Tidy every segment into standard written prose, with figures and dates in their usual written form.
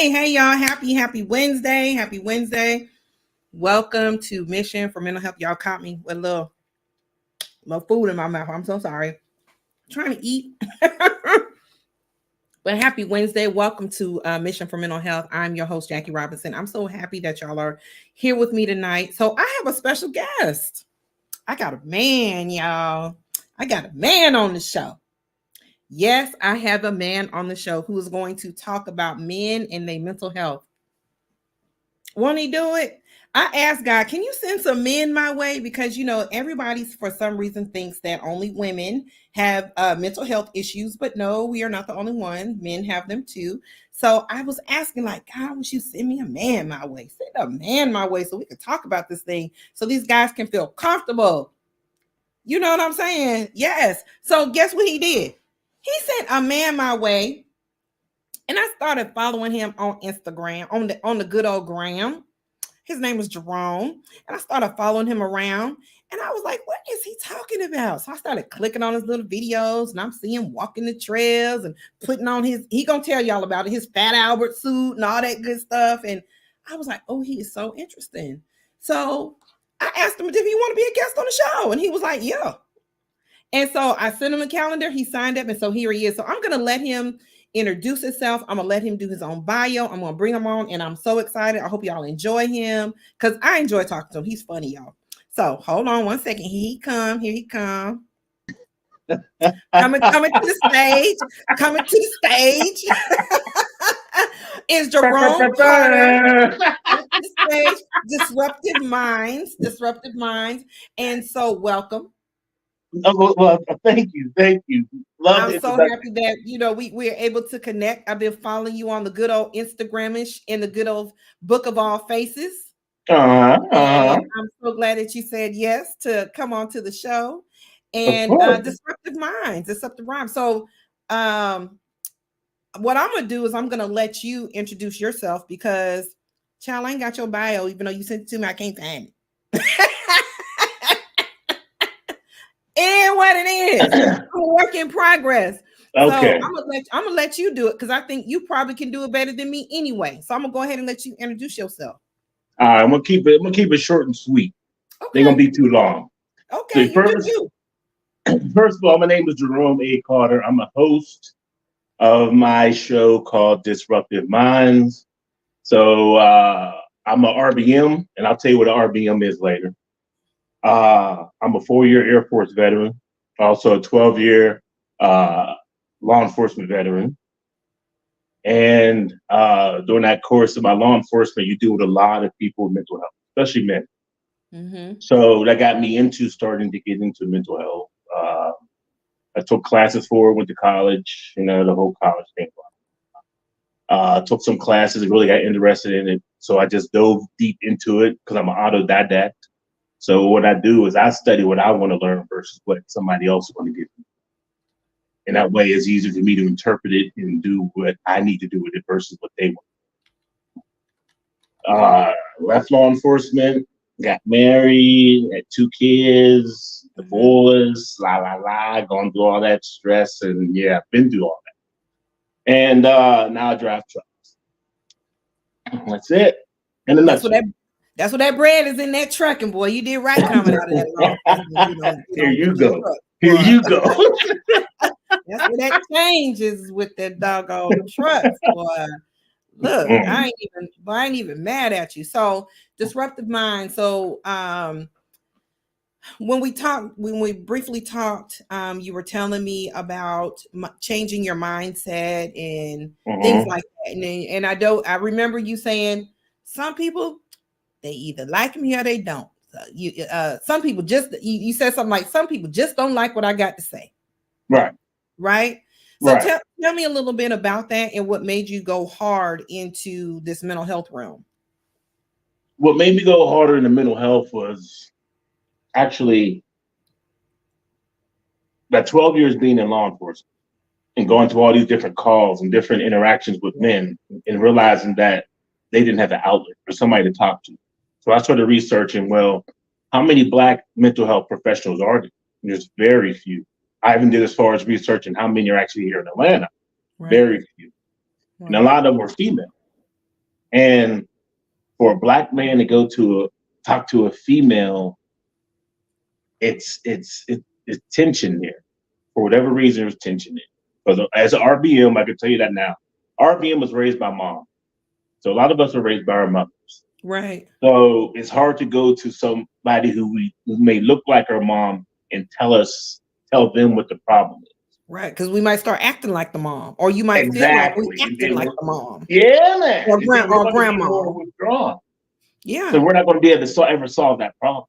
Hey, y'all. Happy Wednesday. Happy Wednesday. Welcome to Mission for Mental Health. Y'all caught me with a little food in my mouth. I'm so sorry. I'm trying to eat. But happy Wednesday. Welcome to Mission for Mental Health. I'm your host, Jackie Robinson. I'm so happy that y'all are here with me tonight. So I have a special guest. I got a man, y'all. I got a man on the show. Yes, I have a man on the show who is going to talk about men and their mental health. Won't he do it? I asked God, can you send some men my way? Because, everybody for some reason thinks that only women have mental health issues. But no, we are not the only one. Men have them too. So I was asking, God, would you send me a man my way? Send a man my way so we can talk about this thing so these guys can feel comfortable. You know what I'm saying? Yes. So guess what he did? He sent a man my way, and I started following him on Instagram, on the good old gram. His name was Jerome, and I started following him around, and I was like, what is he talking about? So I started clicking on his little videos, and I'm seeing him walking the trails and putting on he gonna tell y'all about it, his Fat Albert suit and all that good stuff. And I was like, oh, he is so interesting. So I asked him if he want to be a guest on the show, and he was like, yeah. And so I sent him a calendar. He signed up. And so here he is. So I'm going to let him introduce himself. I'm going to let him do his own bio. I'm going to bring him on. And I'm so excited. I hope y'all enjoy him because I enjoy talking to him. He's funny, y'all. So hold on one second. Here he come. Coming to the stage. Coming to the stage. Is Jerome Carter. Stage, Disruptive Minds. And so welcome. Well, thank you. I'm so happy that we're able to connect. I've been following you on the good old Instagramish in the good old Book of All Faces. And I'm so glad that you said yes to come on to the show. And Disruptive Minds. So what I'm gonna do is I'm gonna let you introduce yourself because child, I ain't got your bio, even though you sent it to me, I can't find it. And what it is, I'm a work in progress. Okay. So I'm gonna let you do it because I think you probably can do it better than me anyway. So I'm gonna go ahead and let you introduce yourself. All right, I'm gonna keep it short and sweet. Okay. They're gonna be too long. Okay. So first of all, my name is Jerome A. Carter. I'm a host of my show called Disruptive Minds. So I'm a RBM, and I'll tell you what an RBM is later. I'm a 4-year Air Force veteran, also a 12-year law enforcement veteran. And during that course of my law enforcement, you deal with a lot of people with mental health, especially men. Mm-hmm. So that got me into starting to get into mental health. I took classes for it, went to college, the whole college thing. Took some classes and really got interested in it. So I just dove deep into it because I'm an autodidact. So what I do is I study what I want to learn versus what somebody else want to give me. And that way it's easier for me to interpret it and do what I need to do with it versus what they want. Left law enforcement, got married, had 2 kids, divorced, going through all that stress. And yeah, I've been through all that. And now I drive trucks. That's it. In a nutshell. That's what that bread is in that trucking, boy. You did right coming out of that long. Here you go. Here you go. That's what that changes with that doggone trucks, boy. Look, I ain't even mad at you. So disruptive mind. So when we briefly talked, you were telling me about changing your mindset and things like that. And I remember you saying some people, they either like me or they don't. So some people you said something like some people just don't like what I got to say. Right. So tell me a little bit about that and what made you go hard into this mental health realm. What made me go harder in the mental health was actually that 12 years being in law enforcement and going through all these different calls and different interactions with men and realizing that they didn't have an outlet for somebody to talk to. So I started researching, well, how many Black mental health professionals are there? There's very few. I even did as far as researching how many are actually here in Atlanta. Very few. And a lot of them were female. And for a Black man to go to talk to a female, it's tension there. For whatever reason, there's tension there. Because as an RBM, I can tell you that now. RBM was raised by mom. So a lot of us are raised by our mothers. Right. So it's hard to go to somebody who may look like our mom and tell them what the problem is. Right, because we might start acting like the mom, or you might feel like we're acting like the mom. Yeah, man. Or grandma. More withdrawn. Yeah. So we're not going to be able to ever solve that problem.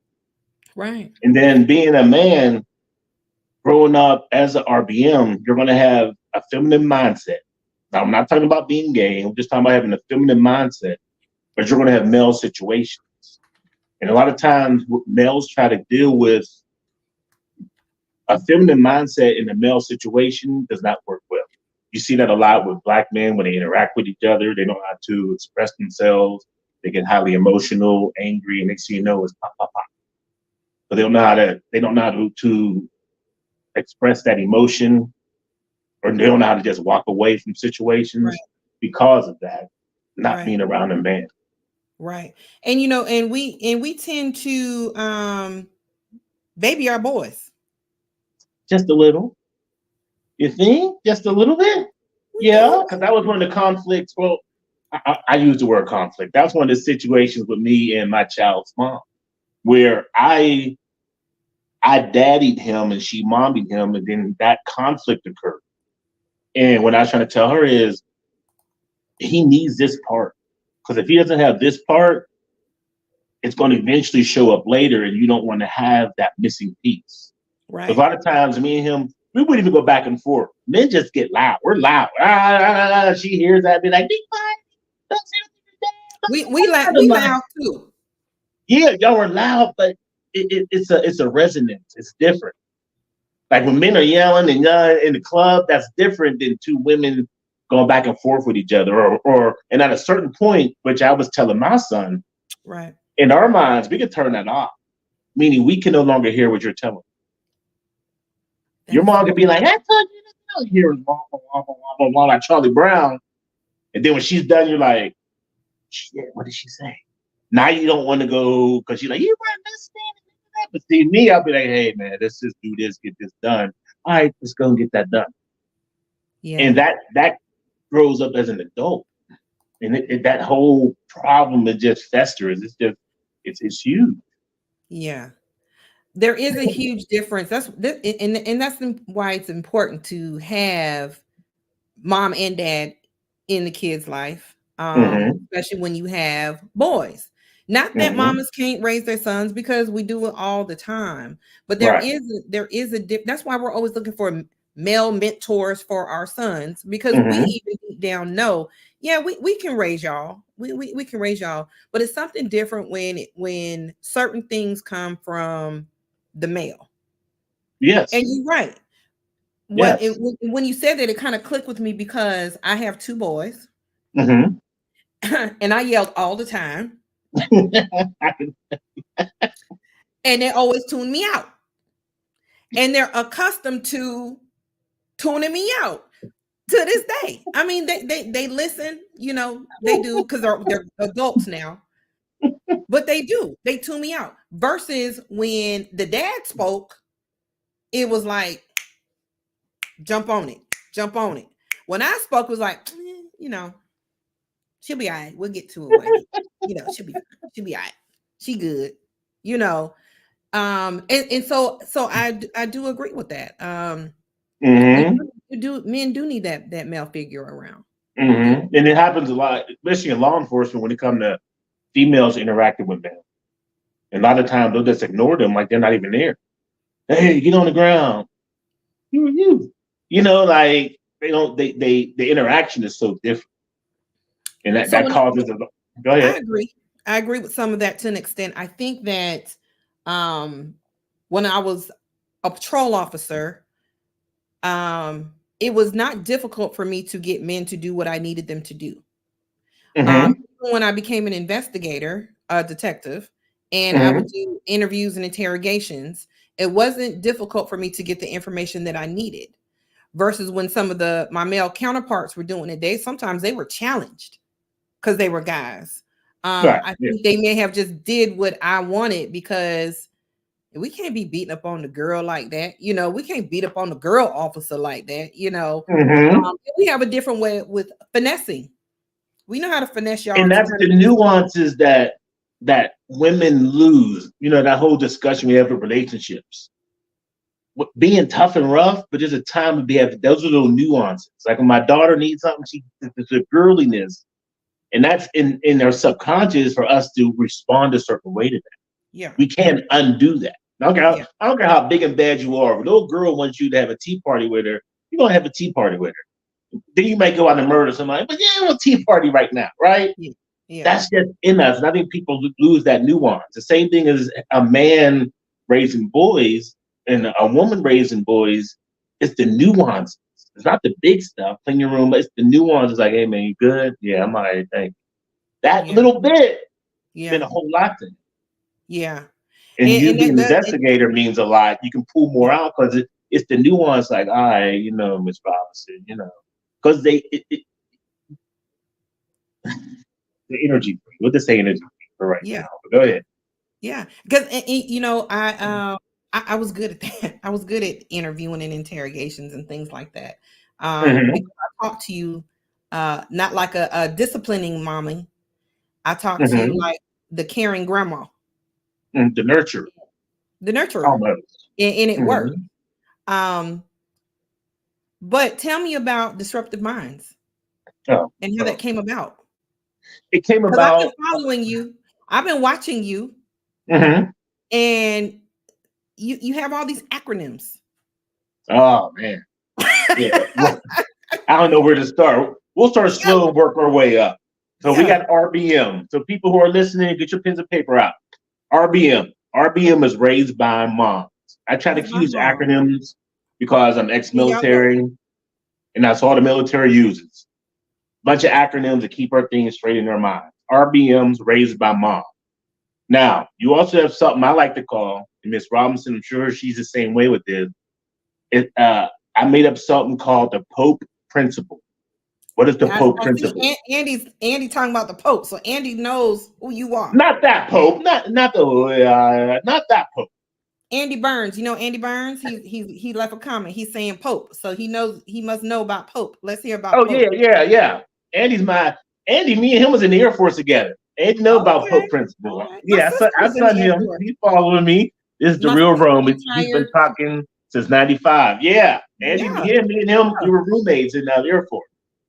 Right. And then being a man, growing up as an RBM, you're going to have a feminine mindset. Now, I'm not talking about being gay. I'm just talking about having a feminine mindset. But you're going to have male situations. And a lot of times males try to deal with a feminine mindset in a male situation does not work well. You see that a lot with Black men when they interact with each other. They know how to express themselves. They get highly emotional, angry, and next thing you know, it's pop, pop, pop. But they don't know how to express that emotion, or they don't know how to just walk away from situations because of that, not being around a man. Right. And and we tend to baby our boys. Just a little. You think? Just a little bit? Yeah, because that was one of the conflicts. Well, I use the word conflict. That's one of the situations with me and my child's mom, where I daddied him and she mommied him, and then that conflict occurred. And what I was trying to tell her is he needs this part. Because if he doesn't have this part, it's going to eventually show up later, and you don't want to have that missing piece. Right. A lot of times, me and him, we wouldn't even go back and forth. Men just get loud. We're loud. She hears that, be like, "Be quiet. Don't say we loud too." Yeah, y'all are loud, but it's a resonance. It's different. Like when men are yelling and yelling in the club, that's different than 2 women going back and forth with each other. And at a certain point, which I was telling my son, right, in our minds, we could turn that off. Meaning we can no longer hear what you're telling. Your mom could be like, "I told you to hear like Charlie Brown," and then when she's done, you're like, "Shit, what did she say?" Now you don't want to go because you're like, "You weren't listening." But see me, I'll be like, "Hey man, let's just do this, get this done. All right, let's go and get that done." Yeah, and that grows up as an adult, and that whole problem, it just festers. It's huge. Yeah. There is a huge difference. That's why it's important to have mom and dad in the kid's life, especially when you have boys. Not that mamas can't raise their sons, because we do it all the time. But there is a dip. That's why we're always looking for male mentors for our sons, because we even deep down know, yeah, we can raise y'all. we can raise y'all, but it's something different when certain things come from the male. Yes. And you're right. Yes. When you said that, it kind of clicked with me because I have 2 boys, Mm-hmm. and I yelled all the time, and they always tune me out, and they're accustomed to tuning me out to this day. I mean, they listen, they do because they're adults now, but they tune me out. Versus when the dad spoke, it was like jump on it, jump on it. When I spoke, it was like, she'll be all right. We'll get to it later. She'll be all right. She good. You know. And so I do agree with that. Mm-hmm. Men do need that male figure around. Mm-hmm. And it happens a lot, especially in law enforcement, when it comes to females interacting with men. And a lot of times they'll just ignore them like they're not even there. Hey, get on the ground. Who are you? Like they don't. The interaction is so different, and that causes. Go ahead. I agree with some of that to an extent. I think that when I was a patrol officer, it was not difficult for me to get men to do what I needed them to do. Mm-hmm. When I became an investigator, a detective, and I Mm-hmm. would do interviews and interrogations, it wasn't difficult for me to get the information that I needed. Versus when some of my male counterparts were doing it, sometimes they were challenged because they were guys. Right. I think they may have just did what I wanted because we can't be beating up on the girl like that. We can't beat up on the girl officer like that. Mm-hmm. We have a different way with finessing. We know how to finesse y'all. And that's the nuances that women lose. That whole discussion we have with relationships. Being tough and rough, but there's a time to be having those are little nuances. Like when my daughter needs something, there's a girliness, and that's in their subconscious for us to respond a certain way to that. Yeah, we can't undo that. I don't care how big and bad you are. If a little girl wants you to have a tea party with her, you're gonna have a tea party with her. Then you might go out and murder somebody, but yeah, a tea party right now, right? Yeah. That's just in us, and I think people lose that nuance. The same thing as a man raising boys and a woman raising boys. It's the nuances. It's not the big stuff. Clean your room, but it's the nuances. Like, hey man, you good? Yeah, I'm all right. Thank you. That little bit meant a whole lot to me. Yeah. And you being an investigator means a lot. You can pull more out because it's the nuance. Like, all right, Miss Robinson, because the energy. What to say energy for right now? But go ahead. Yeah, because I was good at that. I was good at interviewing and interrogations and things like that. Because I talked to you not like a disciplining mommy. I talked to you like the caring grandma. The nurturer. The nurturer. Almost. And it worked. But tell me about Disruptive Minds and how that came about. It came about. I've been following you. I've been watching you. And you have all these acronyms. Oh man. Yeah. Well, I don't know where to start. We'll start slow and work our way up. So we got RBM. So people who are listening, get your pens and paper out. RBM. RBM is raised by moms. I try to use acronyms because I'm ex-military, and that's all the military uses. Bunch of acronyms to keep our things straight in their minds. RBM's raised by mom. Now, you also have something I like to call, and Miss Robinson, I'm sure she's the same way with this. I made up something called the Pope Principle. What is the Pope Principle? Andy talking about the Pope, so Andy knows who you are. Not that Pope, not that Pope. Andy Burns, Andy Burns. He left a comment. He's saying Pope, so he must know about Pope. Let's hear about. Pope. Yeah. Andy, me and him was in the Air Force together. Andy know about Pope Principle. Right. Yeah, I saw him. He's following me. This is the real Rome. He's been talking since '95. Yeah, Andy, me and him, we were roommates in the Air Force.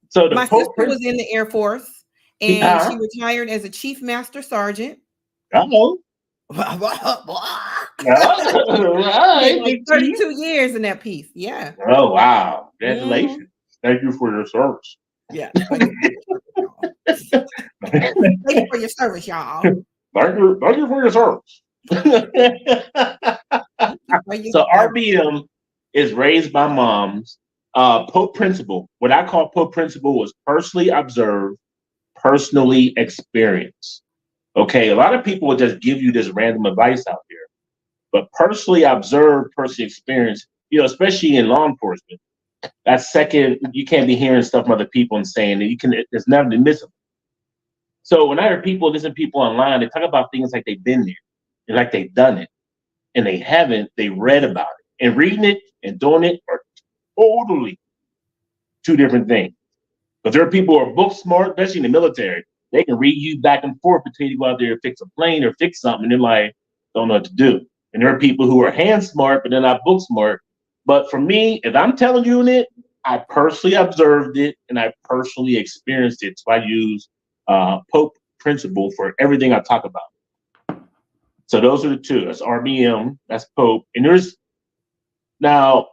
So my sister was in the Air Force, and she retired as a Chief Master Sergeant. Uh-oh. Like 32 years in that piece. Yeah. Oh wow! Congratulations! Thank you for your service. Yeah. Thank you for your service, y'all. Thank you for your service. So RBM is raised by moms. Pope principle. What I call Pope principle was personally observe, personally experience. Okay, a lot of people will just give you this random advice out there, but personally observe, personally experience. Especially in law enforcement. That second, you can't be hearing stuff from other people and saying that you can. It's never admissible. So when I hear listen to people online, they talk about things like they've been there and like they've done it, and they haven't. They read about it, and reading it and doing it are totally two different things. But there are people who are book smart, especially in the military. They can read you back and forth until you go out there and fix a plane or fix something, and they're like, don't know what to do. And there are people who are hand smart, but they're not book smart. But for me, if I'm telling you it, I personally observed it and I personally experienced it. So I use Pope principle for everything I talk about. So those are the two. That's RBM, that's Pope. And there's a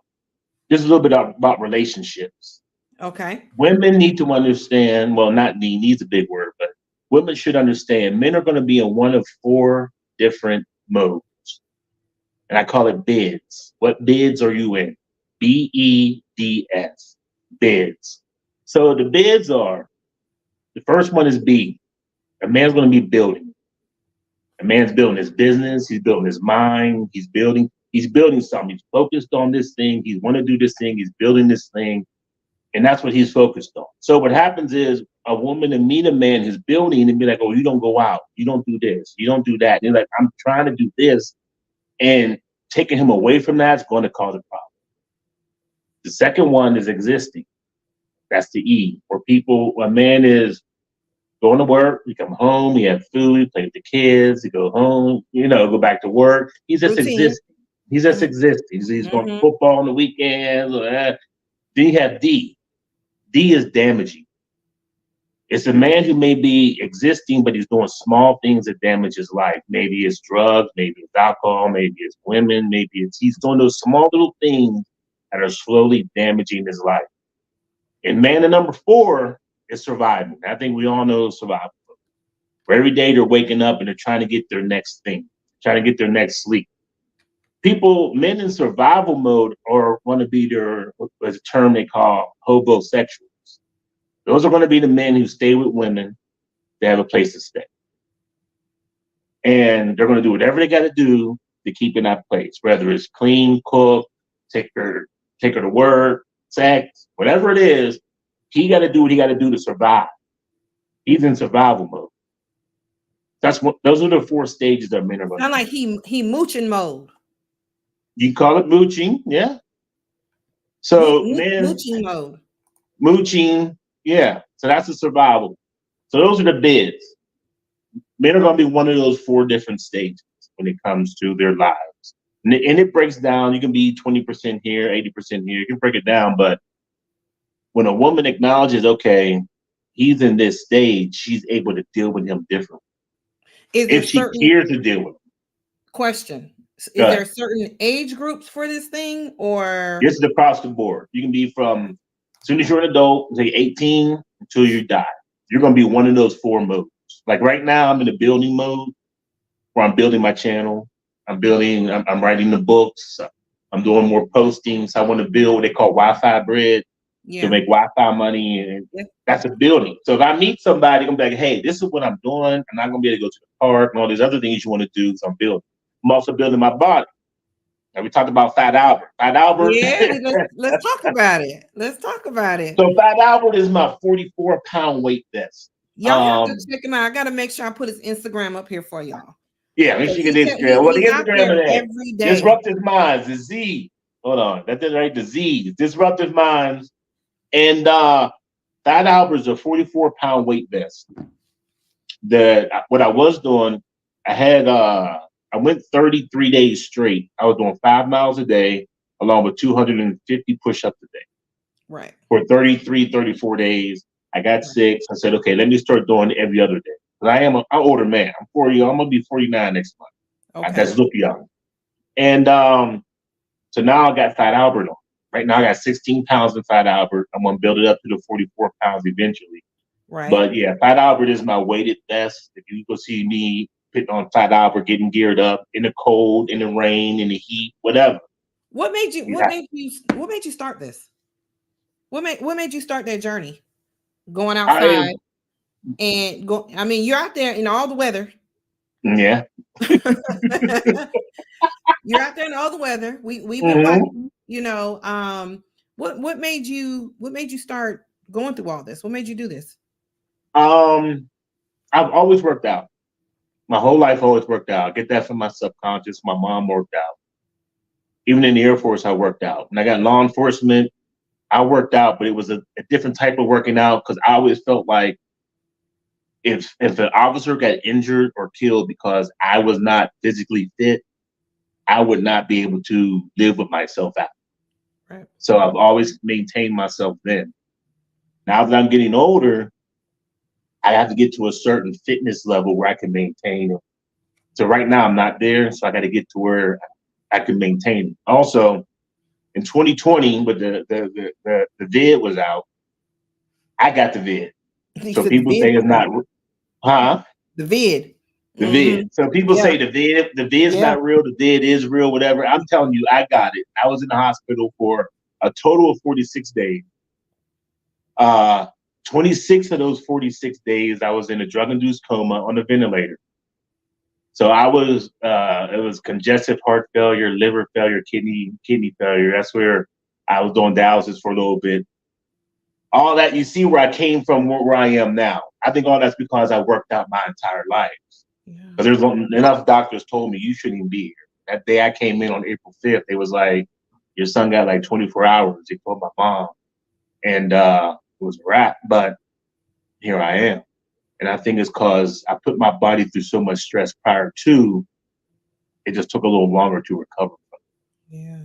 little bit about relationships. Okay. Women need to understand, well, not need, needs a big word, but women should understand men are going to be in one of 4 different modes. And I call it bids. What bids are you in? BEDS, bids. So the bids are, the first one is B. A man's going to be building. A man's building his business. He's building his mind. He's building something. He's focused on this thing. He's want to do this thing. He's building this thing. And that's what he's focused on. So what happens is a woman to meet a man who's building and be like, oh, you don't go out. You don't do this. You don't do that. And they're like, I'm trying to do this. And taking him away from that is going to cause a problem. The second one is existing. That's the E. Where a man is going to work, he come home, he have food, he play with the kids, he go home, go back to work. He's just existing. He's just existing. He's going to football on the weekends. Then you have D. D is damaging. It's a man who may be existing, but he's doing small things that damage his life. Maybe it's drugs, maybe it's alcohol, maybe it's women, he's doing those small little things that are slowly damaging his life. And man, the number 4 is surviving. I think we all know survival. Where every day they're waking up and they're trying to get their next thing, trying to get their next sleep. Men in survival mode are going to be there's a term they call hobosexuals. Those are going to be the men who stay with women that have a place to stay. And they're going to do whatever they got to do to keep in that place, whether it's clean, cook, take her to work, sex, whatever it is. He got to do what he got to do to survive. He's in survival mode. Those are the 4 stages that men are going to. Sound like he mooching mode. You call it mooching, yeah. So mooching mode. Mooching, yeah. So that's the survival. So those are the bids. Men are going to be one of those 4 different stages when it comes to their lives. And it breaks down. You can be 20% here, 80% here. You can break it down. But when a woman acknowledges, okay, he's in this stage, she's able to deal with him differently. If she cares to deal with him. Question. Is there certain age groups for this thing, or? This is across the board. You can be from as soon as you're an adult, say 18 until you die. You're going to be one of those 4 modes. Like right now, I'm in the building mode where I'm building my channel. I'm writing the books. I'm doing more postings. I want to build what they call Wi-Fi bread to make Wi-Fi money. And that's a building. So if I meet somebody, I'm like, hey, this is what I'm doing. I'm not going to be able to go to the park and all these other things you want to do. So I'm building. I'm also building my body. And we talked about Fat Albert. Fat Albert. Yeah, let's talk about it. So Fat Albert is my 44-pound weight vest. Y'all have to check him out. I got to make sure I put his Instagram up here for y'all. Yeah, make sure you get Instagram. Well, the Instagram is every day. Disruptive Minds, the Z. Hold on. That's it, right? The Z. Disruptive Minds. And Fat Albert's a 44-pound weight vest. What I was doing, I went 33 days straight. I was doing 5 miles a day, along with 250 push-ups a day. Right. For 33, 34 days. I got sick. So I said, okay, let me start doing it every other day. Because I'm older man. I'm 40. I'm going to be 49 next month. Okay. I just look young. And so now I got Fat Albert on. Right now I got 16 pounds in Fat Albert. I'm going to build it up to the 44 pounds eventually. Right. But yeah, Fat Albert is my weighted vest. If you go see me putting on Fat Albert, getting geared up in the cold, in the rain, in the heat, whatever. What made you? What Yeah. made you? What made you start this? What made you start that journey? Going I outside and go. I mean, you're out there in all the weather. yeah. You're out there in all the weather. We've been hmm watching. What made you start going through all this? What made you do this? Um, I've always worked out. My whole life always worked out. I get that from my subconscious. My mom worked out. Even in the Air Force, I worked out. When I got law enforcement, I worked out, but it was a different type of working out because I always felt like if an officer got injured or killed because I was not physically fit, I would not be able to live with myself out. Right. So I've always maintained myself then. Now that I'm getting older, I have to get to a certain fitness level where I can maintain it. So right now I'm not there, so I got to get to where I can maintain it. Also, in 2020, when the vid was out, I got the vid. He So said the people vid say it's was not, out. huh? The vid. The vid. So people Yeah. say the vid's Yeah. not real, the vid is real, whatever. I'm telling you, I got it. I was in the hospital for a total of 46 days. Uh, 26 of those 46 days, I was in a drug-induced coma on a ventilator. So it was congestive heart failure, liver failure, kidney failure. That's where I was doing dialysis for a little bit. All that, you see where I came from, where I am now. I think all that's because I worked out my entire life. Yeah. Because there's enough doctors told me you shouldn't even be here. That day I came in on April 5th, they was like, your son got like 24 hours. They told my mom. And it was a wrap, but here I am. And I think it's because I put my body through so much stress prior to, it just took a little longer to recover from. Yeah.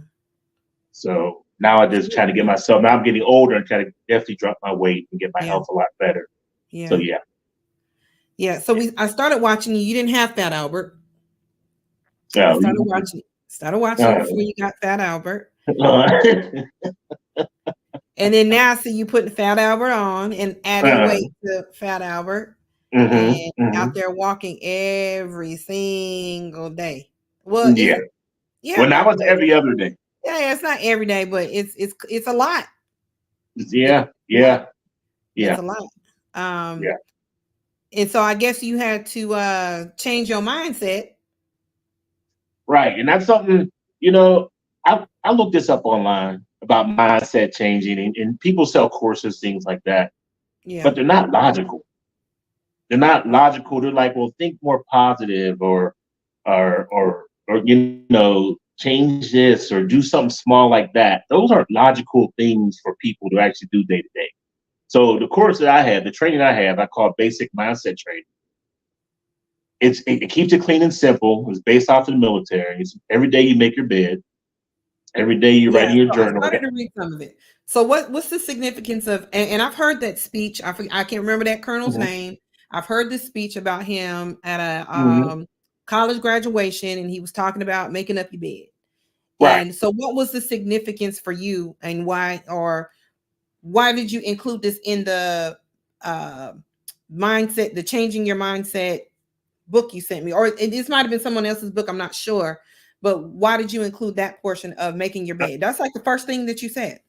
So now I just try to get myself, now I'm getting older and try to definitely drop my weight and get my Yeah. health a lot better. So Yeah. yeah. Yeah. So I started watching you. You didn't have Fat Albert. I Yeah. started watching you Uh, before you got Fat Albert. uh, And then now I see you putting Fat Albert on and adding uh, weight to Fat Albert and hmm out there walking every single day. Well, Yeah. yeah, Well, now well, it's every other day. yeah, it's not every day, but it's a lot. It's Yeah. a lot. Yeah. It's Yeah. a lot. Um, Yeah. and so I guess you had to change your mindset. Right. And that's something, you know, I looked this up online about mindset changing and people sell courses, things like that, Yeah. but they're not logical. They're not logical. They're like, well, think more positive or change this or do something small like that. Those aren't logical things for people to actually do day to day. So the course that I have, the training I have, I call basic mindset training. It keeps it clean and simple. It's based off of the military. It's every day you make your bed. Every day you're Yeah, writing your so I journal. started to read some of it. So what's the significance of and I've heard that speech. I can't remember that colonel's Mhm, name. I've heard this speech about him at a mhm. college graduation, and he was talking about making up your bed. Right. And so what was the significance for you, and why did you include this in the uh mindset, the changing your mindset book you sent me? Or this might have been someone else's book, I'm not sure. But why did you include that portion of making your bed? That's like the first thing that you said.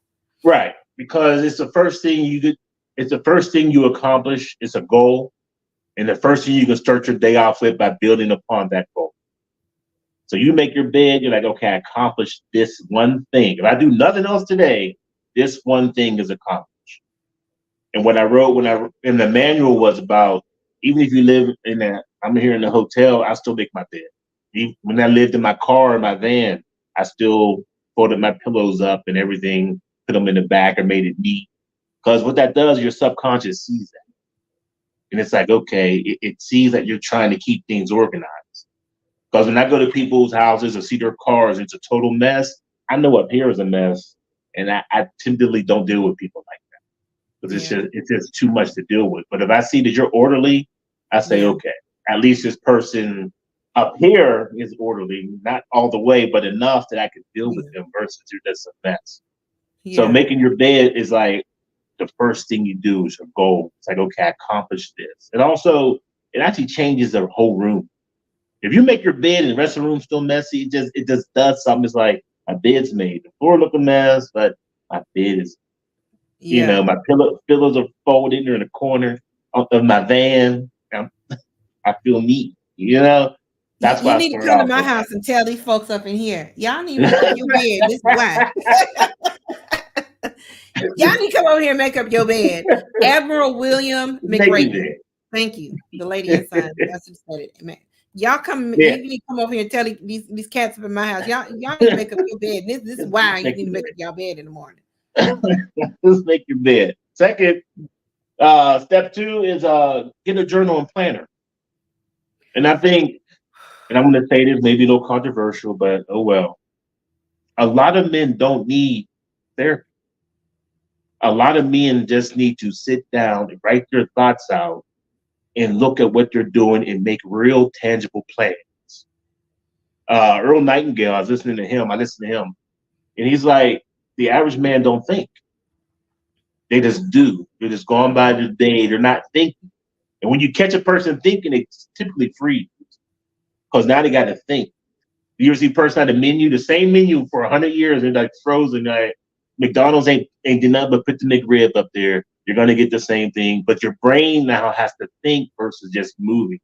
Right. Because it's the first thing it's the first thing you accomplish. It's a goal. And the first thing you can start your day off with by building upon that goal. So you make your bed, you're like, okay, I accomplished this one thing. If I do nothing else today, this one thing is accomplished. And what I wrote when I in the manual was about even if you live I'm here in the hotel, I still make my bed. When I lived in my car or my van, I still folded my pillows up and everything, put them in the back or made it neat. Because what that does, your subconscious sees that. And it's like, okay, it sees that you're trying to keep things organized. Because when I go to people's houses or see their cars, it's a total mess. I know up here is a mess. And I typically don't deal with people like that because Yeah. it's just too much to deal with. But if I see that you're orderly, I say, Yeah. okay, at least this person up here is orderly, not all the way, but enough that I can deal with Yeah. them versus you're just a mess. So Yeah. making your bed is like the first thing you do is your goal. It's like, okay, I accomplished this. And also, it actually changes the whole room. If you make your bed and the rest of the room's still messy, it just does something. It's like my bed's made. The floor look a mess, but my bed is, Yeah. my pillows are folded. They're in the corner of my van. I feel neat. That's You why I need to started come to off my with. house and tell these folks up in here, y'all need to make up your bed. This is why. Y'all need to come over here and make up your bed. Admiral William Make me McGrady. there. Thank you. The lady inside. That's who said it. Man. Y'all come, Yeah. you need to come over here and tell these cats up in my house. Y'all need to make up your bed. This is why you Make need to your make up your bed in the morning. Just make your bed. Second, step 2 is get a journal and planner. And I think, and I'm going to say this, maybe a little controversial, but oh well. A lot of men don't need therapy. A lot of men just need to sit down and write their thoughts out and look at what they're doing and make real tangible plans. Earl Nightingale, I was listening to him. I listened to him, and he's like, the average man don't think. They just do. They're just going by their day. They're not thinking. And when you catch a person thinking, it's typically freeze because now they got to think. You ever see a person on the menu, the same menu for 100 years, they're like frozen. Like McDonald's ain't did nothing but put the McRib up there. You're gonna get the same thing, but your brain now has to think versus just moving.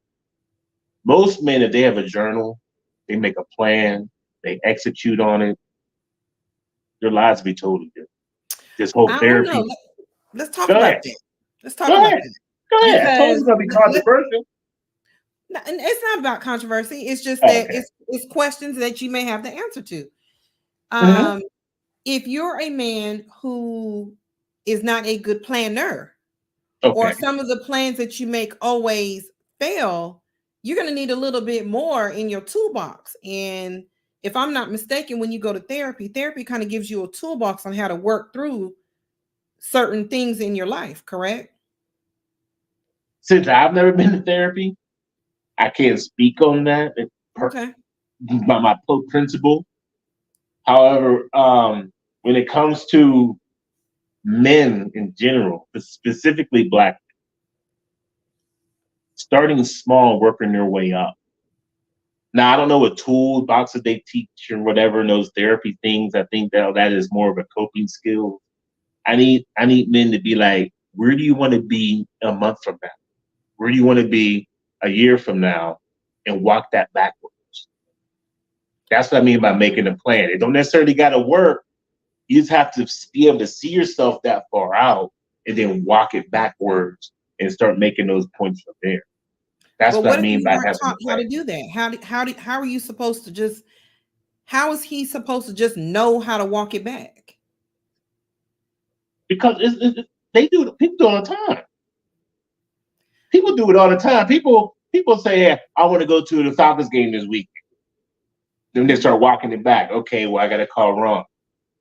Most men, if they have a journal, they make a plan, they execute on it. Their lives will be totally different. This whole I don't know. therapy. Let's talk Go about ahead. that. Let's talk Go about ahead. that. Go ahead. I told you Because it's gonna be controversial. and it's not about controversy. It's just Oh, that okay. it's questions that you may have the answer to. Mm-hmm. If you're a man who is not a good planner, or Okay. some of the plans that you make always fail, you're going to need a little bit more in your toolbox. And if I'm not mistaken, when you go to therapy kind of gives you a toolbox on how to work through certain things in your life, correct? Since I've never been to therapy, I can't speak on that. It's Okay. my principle. However, when it comes to men in general, but specifically black, starting small, working their way up. Now, I don't know what toolboxes they teach or whatever in those therapy things. I think that is more of a coping skill. I need men to be like, where do you want to be a month from now? Where do you want to be a year from now? And walk that backwards. That's what I mean by making a plan. It don't necessarily got to work. You just have to be able to see yourself that far out and then walk it backwards and start making those points from there. That's But what I what if mean you by weren't having a taught how plan. to do that? How are you supposed to just, how is he supposed to just know how to walk it back? Because people do it all the time. People do it all the time. People say, hey, I want to go to the Falcons game this week. Then they start walking it back. Okay, well, I got to call Ron.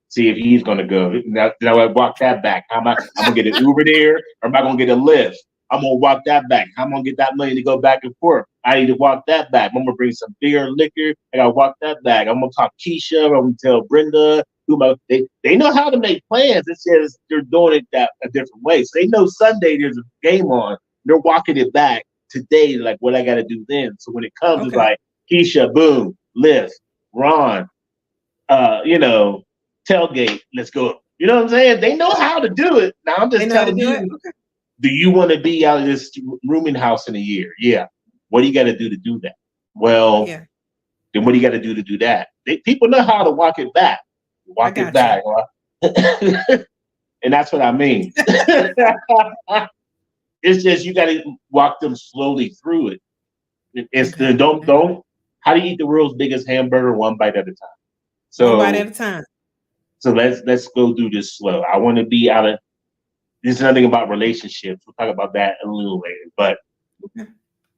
See if he's going to go. Now I walk that back. I'm going to get an Uber there, or am I going to get a Lyft? I'm going to walk that back. I'm going to get that money to go back and forth. I need to walk that back. I'm going to bring some beer and liquor. I got to walk that back. I'm going to talk Keisha. I'm going to tell Brenda. They know how to make plans. It's just they're doing it that a different way. So they know Sunday there's a game on. They're walking it back today, like what I got to do then. So when it comes, it's Okay. like Keisha, boom, Lyft, Ron, tailgate, let's go. You know what I'm saying? They know how to do it. Now I'm They just know how to telling do it. you, Okay. do you want to be out of this rooming house in a year? Yeah. What do you got to do to do that? Well, Yeah, then what do you got to do that? People know how to walk it back. I Walk it got you. back. And that's what I mean. It's just you got to walk them slowly through it. It's Okay. don't. How do you eat the world's biggest hamburger? One bite at a time. One bite at So a time. so let's go do this slow. I want to be out of. This is nothing about relationships. We'll talk about that a little later. But Okay.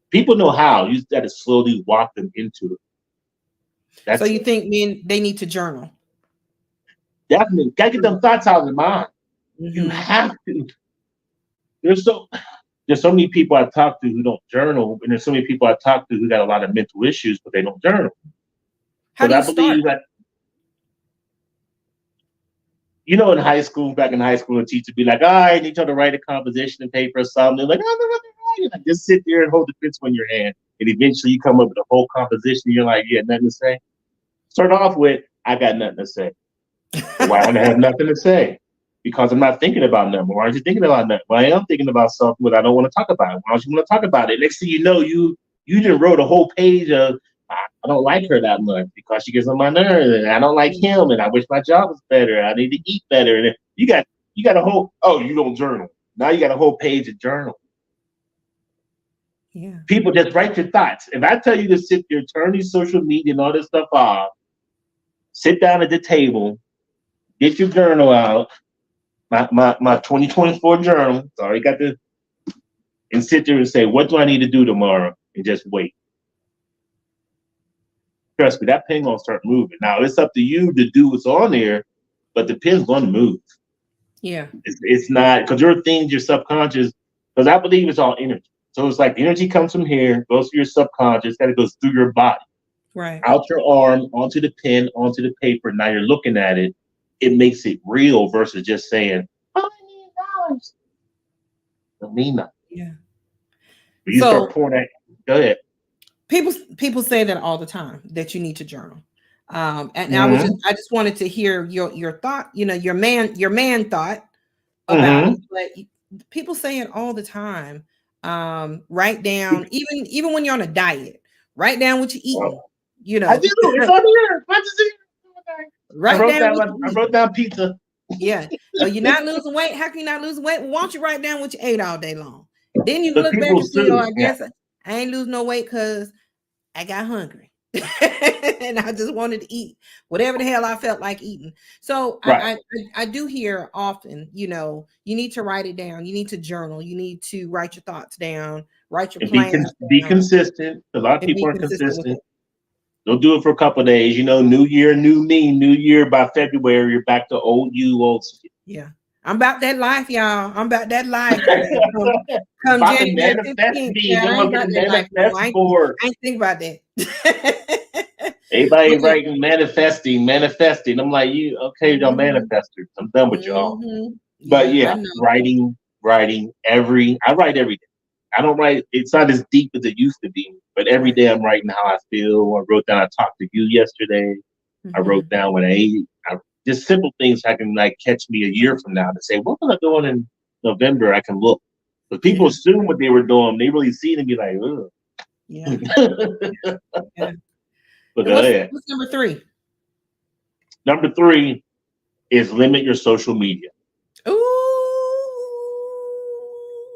people know how. You just got to slowly walk them into it. So That's you it. think men they need to journal? Definitely got to get them thoughts out of their mind. You Mm-hmm. have to. There's so there's so many people I talk to who don't journal, and there's so many people I talk to who got a lot of mental issues, but they don't journal. How But do I you start? believe that you know, in high school, back in high school, a teacher be like, all right, I need you to write a composition and paper or something. They're like, oh, no, no, no, no. Like, just sit there and hold the pencil in your hand. And eventually you come up with a whole composition. You're like, you got nothing to say. Start off with, I got nothing to say. Why don't I have nothing to say? Because I'm not thinking about nothing. Why aren't you thinking about nothing? Well, I am thinking about something, but I don't want to talk about it. Why don't you want to talk about it? Next thing you know, you just wrote a whole page of, I don't like her that much because she gets on my nerves, and I don't like him, and I wish my job was better. I need to eat better. And you got a whole, oh, you don't journal. Now you got a whole page of journal. Yeah. People just write your thoughts. If I tell you to sit there, turn these social media and all this stuff off, sit down at the table, get your journal out, my 2024 journal. Sorry, got the, and sit there and say, what do I need to do tomorrow? And just wait. Trust me, that pen gonna start moving. Now it's up to you to do what's on there, but the pen's gonna move. Yeah. It's not, because there are things your subconscious, because I believe it's all energy. So it's like the energy comes from here, goes to your subconscious, then it goes through your body. Right. Out your arm, onto the pen, onto the paper. Now you're looking at it. It makes it real versus just saying, oh, I need dollars. Don't mean nothing. Yeah. But you start pouring that. Go ahead. People say that all the time, that you need to journal. And I just wanted to hear your thought, your man thought about it. But people say it all the time. Write down, even when you're on a diet, write down what you're eating. I do. It's on here. I wrote down pizza. Yeah. So you're not losing weight. How can you not lose weight? Well, why don't you write down what you ate all day long? Then you look back and see, I guess I ain't losing no weight because I got hungry and I just wanted to eat whatever the hell I felt like eating. So I do hear often, you need to write it down. You need to journal. You need to write your thoughts down, write your plans. Be consistent. A lot of people aren't consistent. They'll do it for a couple of days. New year, new me. New year, by February, you're back to old you, old shit. Yeah. I'm about that life, y'all. I'm about that life. Come January 15th. I ain't think about that. Everybody writing manifesting. I'm like, y'all manifestors. I'm done with y'all. But writing I write every day. I don't write, it's not as deep as it used to be, but every day I'm writing how I feel. I wrote down, I talked to you yesterday. I wrote down when I ate. Just simple things I can catch me a year from now to say, what was I doing in November? I can look. But people assume what they were doing. They really see it and be like, ugh. Yeah. But what's number 3? Number 3 is limit your social media. Ooh.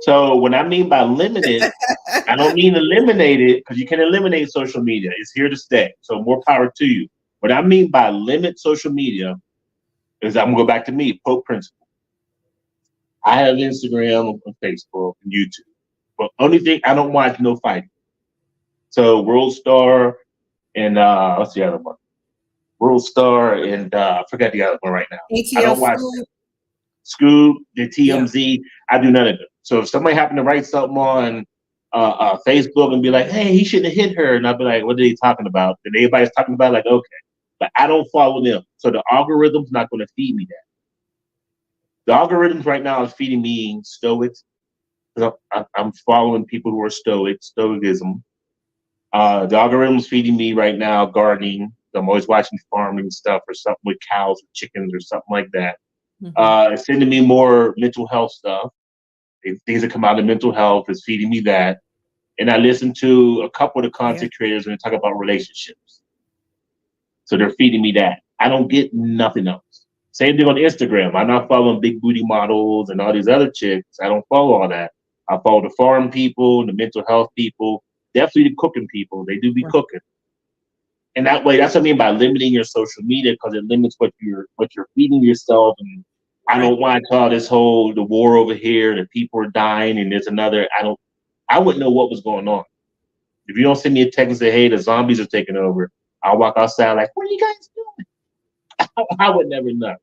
So when I mean by limited, I don't mean eliminate it, because you can eliminate social media. It's here to stay. So more power to you. What I mean by limit social media is, I'm going to go back to me, Pope Principle. I have Instagram, and Facebook, and YouTube. But only thing, I don't watch no fighting. So World Star and what's the other one? World Star and I forgot the other one right now. ATL I don't watch Scoop, the TMZ. I do none of it. So if somebody happened to write something on Facebook and be like, hey, he shouldn't have hit her, and I'll be like, what are they talking about? And everybody's talking about, like, okay. But I don't follow them. So the algorithm's not going to feed me that. The algorithms right now is feeding me stoics. I'm following people who are stoicism. The algorithm's feeding me right now gardening. I'm always watching farming stuff or something with cows or chickens or something like that. It's sending me more mental health stuff. Things that come out of mental health is feeding me that. And I listen to a couple of the content creators and they talk about relationships. So they're feeding me that. I don't get nothing else. Same thing on Instagram. I'm not following big booty models and all these other chicks. I don't follow all that. I follow the farm people, the mental health people, definitely the cooking people. They do be cooking. And that way, that's what I mean by limiting your social media, because it limits what you're feeding yourself. And I don't watch all this whole, the war over here, the people are dying, and there's another. I wouldn't know what was going on. If you don't send me a text and say, hey, the zombies are taking over, I'll walk outside like, what are you guys doing? I would never know. And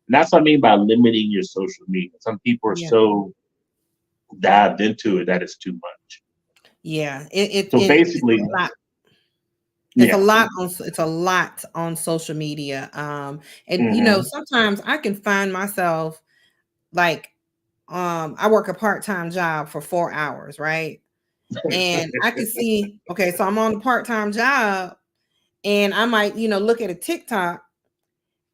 that's what I mean by limiting your social media. Some people are so dived into it that it's too much. Yeah. So basically, It's a Yeah. lot on social media. And sometimes I can find myself like I work a part-time job for 4 hours, right? And I can see, okay, so I'm on a part-time job and I might, look at a TikTok,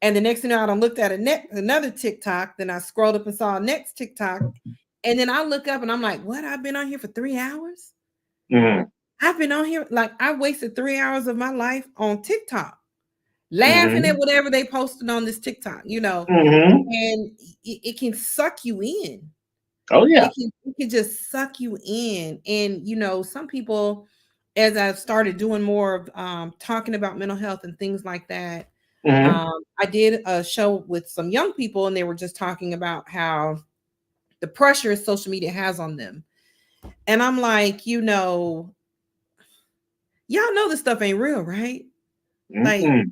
and the next thing you know, I done looked at another TikTok, then I scrolled up and saw a next TikTok, and then I look up and I'm like, what? I've been on here for 3 hours? Mm-hmm. I've been on here, like I wasted 3 hours of my life on TikTok, laughing Mm-hmm. at whatever they posted on this TikTok, Mm-hmm. and it can suck you in. Oh yeah. It can just suck you in. And some people, as I've started doing more of talking about mental health and things like that, Mm-hmm. I did a show with some young people, and they were just talking about how the pressure social media has on them. And I'm like, y'all know this stuff ain't real, right? Like Mm-hmm.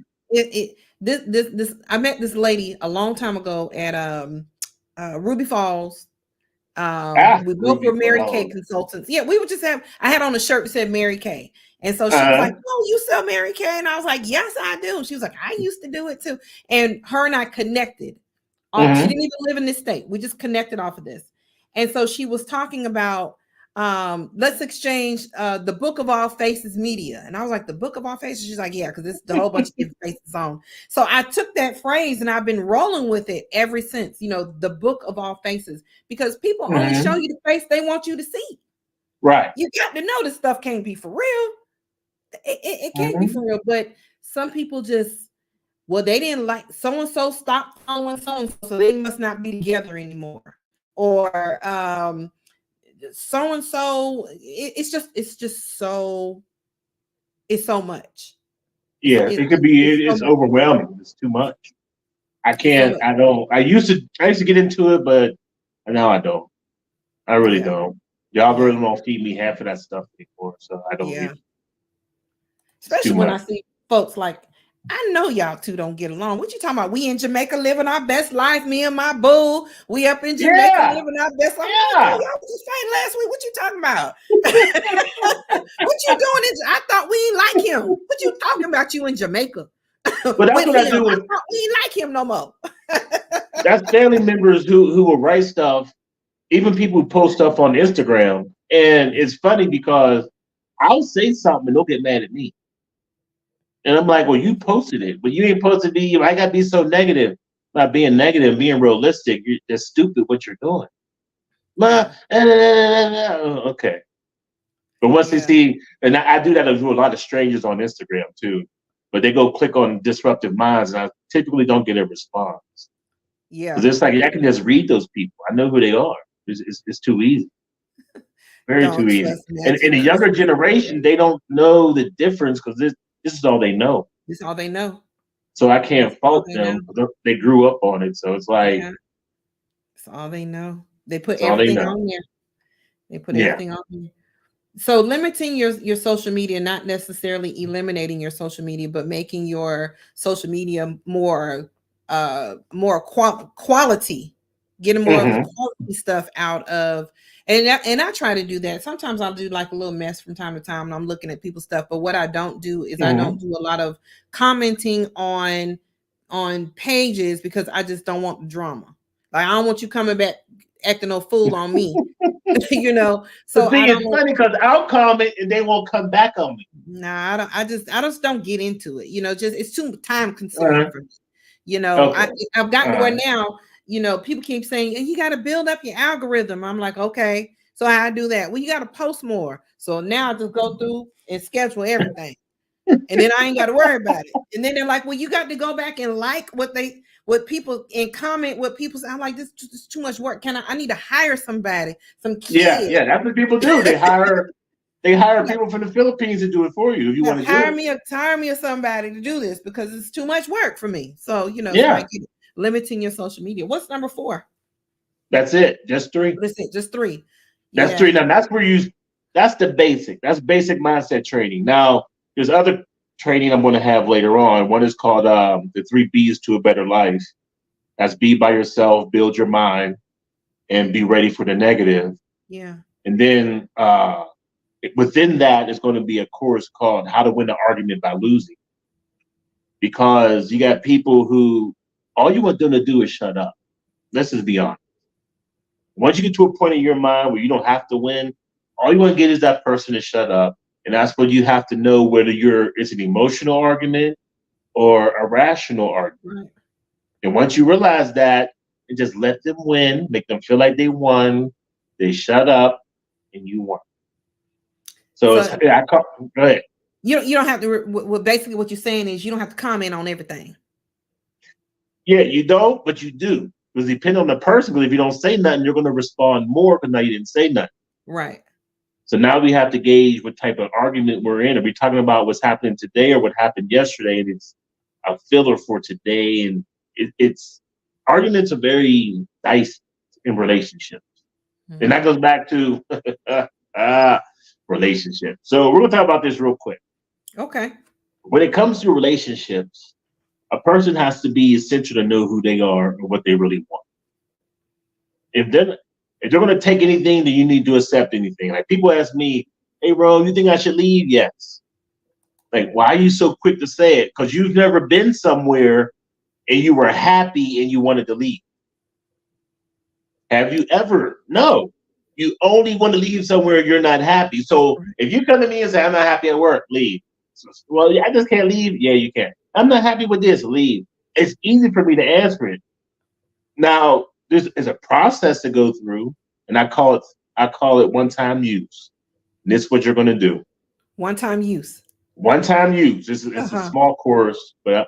this I met this lady a long time ago at Ruby Falls. We both Ruby were Mary Kay Falls. consultants. Yeah, we would just I had on a shirt that said Mary Kay. And so she was Uh-huh. like, "Oh, you sell Mary Kay?" And I was like, "Yes, I do." And she was like, "I used to do it too." And her and I connected. She Mm-hmm. didn't even live in this state. We just connected off of this. And so she was talking about let's exchange the Book of All Faces media. And I was like, the Book of All Faces? She's like, yeah, because it's the whole bunch of different faces on. So I took that phrase and I've been rolling with it ever since, the Book of All Faces, because people only show you the face they want you to see. Right. You got to know this stuff can't be for real. It can't be for real. But some people just, well, they didn't like so-and-so stopped following so-and-so, so they must not be together anymore. Or so-and-so, it's so much. Yeah, it could be. It's overwhelming. It's too much. I can't. I don't. I used to get into it, but now I don't. I really don't. Y'all really don't feed me half of that stuff anymore, so I don't. Yeah. Especially when I see folks like, I know y'all two don't get along. What you talking about? We in Jamaica living our best life. Me and my boo. We up in Jamaica living our best life. Yeah. Like, y'all was just fighting last week. What you talking about? What you doing? I thought we ain't like him. What you talking about? You in Jamaica? But that's what I do. I thought we ain't like him no more. That's family members who will write stuff. Even people who post stuff on Instagram, and it's funny because I'll say something and they'll get mad at me. And I'm like, well, you posted it, but you ain't supposed to be. I got to be so negative. Not being negative, being realistic. That's stupid what you're doing. Okay. But once they see, and I do that to a lot of strangers on Instagram too, but they go click on Disruptive Minds, and I typically don't get a response. Yeah. Because it's like, I can just read those people. I know who they are. It's too easy. Very too easy. And in the younger generation, they don't know the difference because this is all they know. This is all they know. So I can't fault them. They grew up on it. So it's like, it's all they know. They put everything on there. They put everything on there. So limiting your social media, not necessarily eliminating your social media, but making your social media more quality, getting more of the quality stuff out of. And I try to do that. Sometimes I'll do like a little mess from time to time, and I'm looking at people's stuff. But what I don't do is I don't do a lot of commenting on pages, because I just don't want the drama. Like, I don't want you coming back acting no fool on me. So the thing is funny because I'll comment and they won't come back on me. Nah, I just don't get into it. Just it's too time consuming for me. I've gotten to where now, people keep saying you got to build up your algorithm. I'm like, okay, so how I do that? Well, you got to post more. So now I just go through and schedule everything, and then I ain't got to worry about it. And then they're like, well, you got to go back and like what people and comment what people say. I'm like, this is too much work. I need to hire somebody, some kids. Yeah, that's what people do. They hire people from the Philippines to do it for you if you want to hire me or somebody to do this, because it's too much work for me. So so I get limiting your social media. What's number 4? That's it. Just 3. What is it? Just 3. That's 3. Now that's the basic. That's basic mindset training. Now there's other training I'm going to have later on. One is called the 3 B's to a better life. That's be by yourself, build your mind, and be ready for the negative. Yeah. And then within that is going to be a course called How to Win an Argument by Losing. Because you got people who all you want them to do is shut up. Let's just be honest. Once you get to a point in your mind where you don't have to win, all you want to get is that person to shut up. And that's when you have to know whether it's an emotional argument or a rational argument. Right. And once you realize that, and just let them win, make them feel like they won, they shut up, and you won. So go ahead. You don't have to. Well, basically, what you're saying is you don't have to comment on everything. Yeah, you don't, but you do. Because depending on the person, because if you don't say nothing, you're going to respond more because now you didn't say nothing. Right. So now we have to gauge what type of argument we're in. Are we talking about what's happening today or what happened yesterday? And it's a filler for today. And it's arguments are very dicey in relationships. Mm-hmm. And that goes back to relationships. So we're going to talk about this real quick. Okay. When it comes to relationships, a person has to be essential to know who they are and what they really want. If they're going to take anything, then you need to accept anything. Like people ask me, "Hey, Rome, you think I should leave?" Yes. Like, why are you so quick to say it? Because you've never been somewhere and you were happy and you wanted to leave. Have you ever? No. You only want to leave somewhere you're not happy. So if you come to me and say, "I'm not happy at work," leave. Well, I just can't leave. Yeah, you can. I'm not happy with this. Leave. It's easy for me to answer it. Now, there's a process to go through, and I call it one-time use. And this is what you're going to do. One-time use. One-time use. It's a small course, but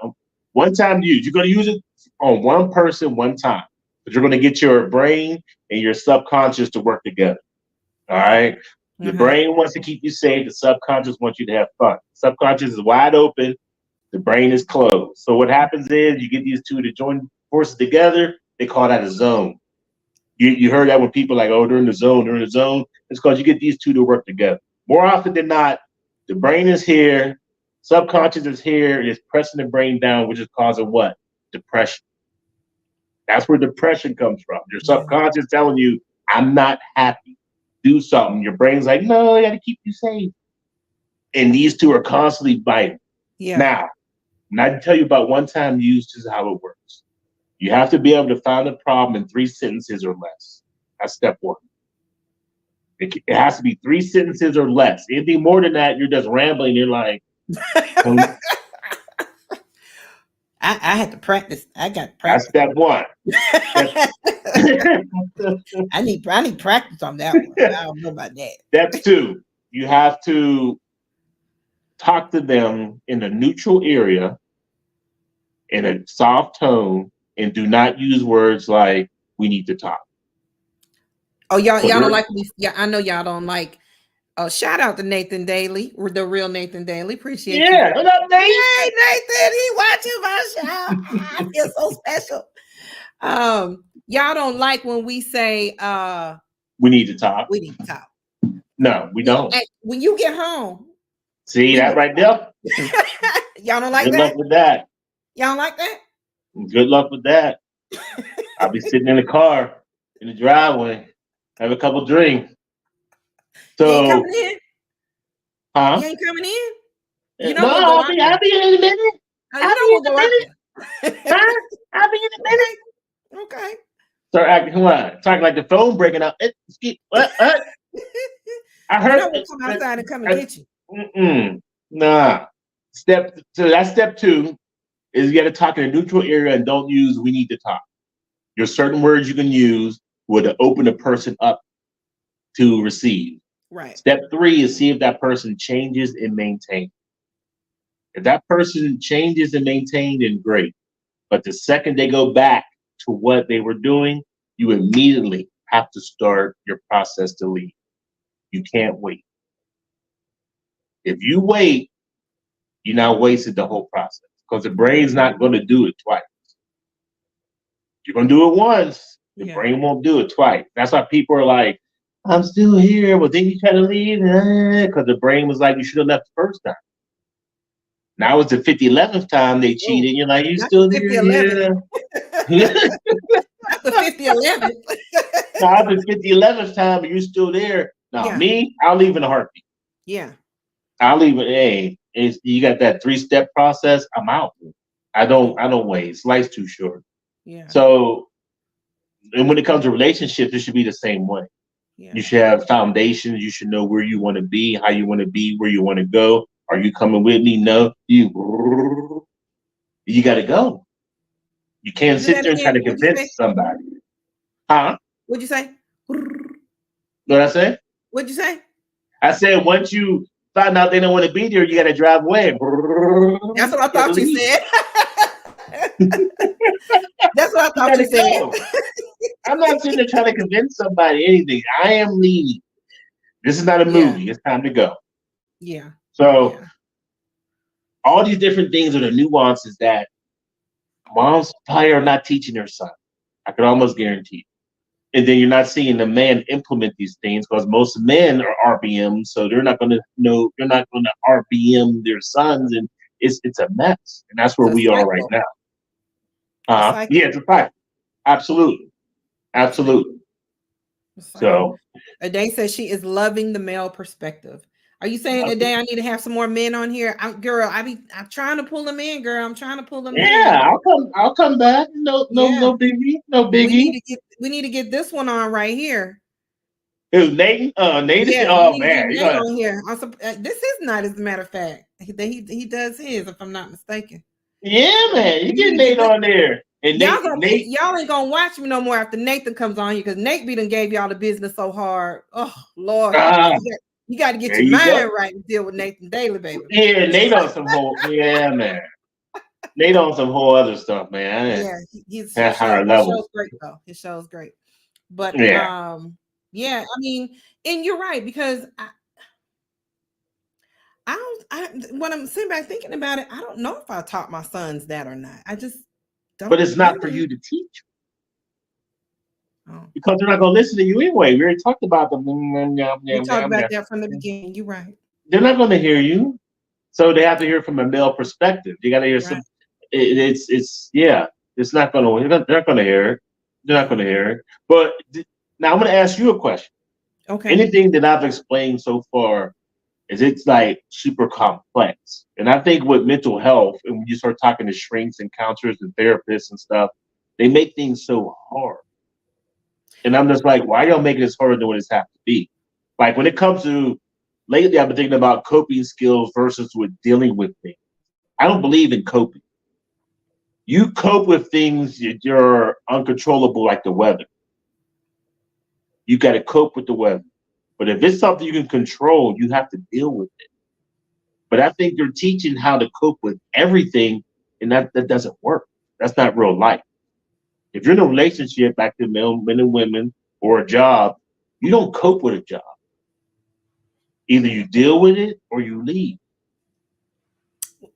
one-time use. You're going to use it on one person, one time. But you're going to get your brain and your subconscious to work together. All right? The brain wants to keep you safe. The subconscious wants you to have fun. The subconscious is wide open. The brain is closed. So what happens is you get these two to join forces together. They call that a zone. You heard that when people like, "Oh, they're in the zone, they're in the zone." It's because you get these two to work together. More often than not, the brain is here, subconscious is here, and it's pressing the brain down, which is causing what? Depression. That's where depression comes from. Your subconscious telling you, "I'm not happy. Do something." Your brain's like, "No, I got to keep you safe." And these two are constantly fighting. Yeah. Now, when I tell you about one-time use, this is how it works. You have to be able to find a problem in 3 sentences or less. That's step one. It has to be 3 sentences or less. Anything more than that, you're just rambling. You're like, I had to practice. I got to practice. That's step one. I need practice on that one. I don't know about that. Step 2, you have to talk to them in a neutral area, in a soft tone, and do not use words like "we need to talk." Oh, y'all don't like me. Yeah, I know y'all don't like. Shout out to Nathan Daly, the real Nathan Daly. Appreciate you. Yeah, what up, Nate? Hey, Nathan, he watching my show. I feel so special. Y'all don't like when we say we need to talk. We need to talk. No, we don't. When you get home. See that right there? Y'all don't like that? Good luck with that. Y'all don't like that? Good luck with that. I'll be sitting in the car, in the driveway, have a couple drinks. So, you ain't coming in? Huh? You ain't coming in? You know I'll be in a minute. I'll be in a minute. I'll be in a minute. Okay. Start acting, come on. Talking like the phone breaking up. What? I heard. We'll come outside and come and get you. Nah. So that's step 2. Is you got to talk in a neutral area and don't use "we need to talk." There's certain words you can use would open a person up to receive. Right. Step 3 is see if that person changes and maintains. If that person changes and maintains, then great. But the second they go back to what they were doing, you immediately have to start your process to leave. You can't wait. If you wait, you now wasted the whole process because the brain's not going to do it twice. You're going to do it once. The brain won't do it twice. That's why people are like, "I'm still here." Well, then you try to leave because the brain was like, "You should have left the first time." Now it's the 11th time they cheated. You're like, "You still here?" Yeah. Not the 50-11th. Now the 11th time and you're still there. Now me, I'll leave in a heartbeat. Yeah. I'll even is you got that 3-step process. I'm out. I don't wait. Life's too short. Yeah. So, and when it comes to relationships, it should be the same way. Yeah. You should have foundations. You should know where you want to be, how you want to be, where you want to go. Are you coming with me? No. You got to go. You can't Do sit that there and try again. to What'd you say? convince somebody. Huh? What'd you say? What I said? What'd you say? I said once you find out they don't want to be there, you got to drive away. That's what I You got to thought you leave. said. That's what I You thought got you to said. go. I'm not sitting there trying to convince somebody anything. I am leaving. This is not a Yeah. movie. It's time to go. Yeah. So Yeah. all these different things are the nuances that moms probably are not teaching their son. I could almost guarantee. And then you're not seeing the man implement these things because most men are RBM, so they're not going to know. They're not going to RBM their sons, and it's a mess. And that's It's where a we are right cycle. now. A cycle. Yeah, it's a fact. Absolutely, A cycle. absolutely. A cycle. So Ade says she is loving the male perspective. Are you saying today I need to have some more men on here? Girl, I'm trying to pull them in, girl. I'm trying to pull them in. yeah, I'll come back. No, Yeah. biggie, no We biggie. need to get this one on right here. It was Nathan. Nathan. Yeah, we Oh need to man, get you Nate gonna on here. This is not, as a matter of fact. He does his, if I'm not mistaken. yeah, man. You We get need to Nate get on there, and Nate. y'all ain't gonna watch me no more after Nathan comes on here, because Nate be done gave y'all the business so hard. Oh Lord, you got to get There your you mind go. right and deal with Nathan daily, baby. Yeah, Nate on some whole. Yeah, man. Nate on some whole other stuff, man. Yeah, his Higher show's levels. great though. His show's great, but Yeah, yeah, I mean, and you're right, because when I'm sitting back thinking about it, I don't know if I taught my sons that or not. I just but don't it's not for know. you to teach Oh. because they're not going to listen to you anyway. We already talked about them. We talked about that from the beginning. You're right. They're not going to hear you, so they have to hear from a male perspective. You got to hear Right. some. It's yeah. It's not going to. They're not going to hear it. They're not going to hear it. But now I'm going to ask you a question. Okay. Anything that I've explained so far is it's like super complex. And I think with mental health, and when you start talking to shrinks and counselors and therapists and stuff, they make things so hard. And I'm just like, why y'all making this harder than what it's have to be? Like when it comes to lately, I've been thinking about coping skills versus with dealing with things. I don't believe in coping. You cope with things that you're uncontrollable, like the weather. You got to cope with the weather. But if it's something you can control, you have to deal with it. But I think you're teaching how to cope with everything, and that doesn't work. That's not real life. If you're in a relationship, back to men and women, or a job, you don't cope with a job. Either you deal with it or you leave.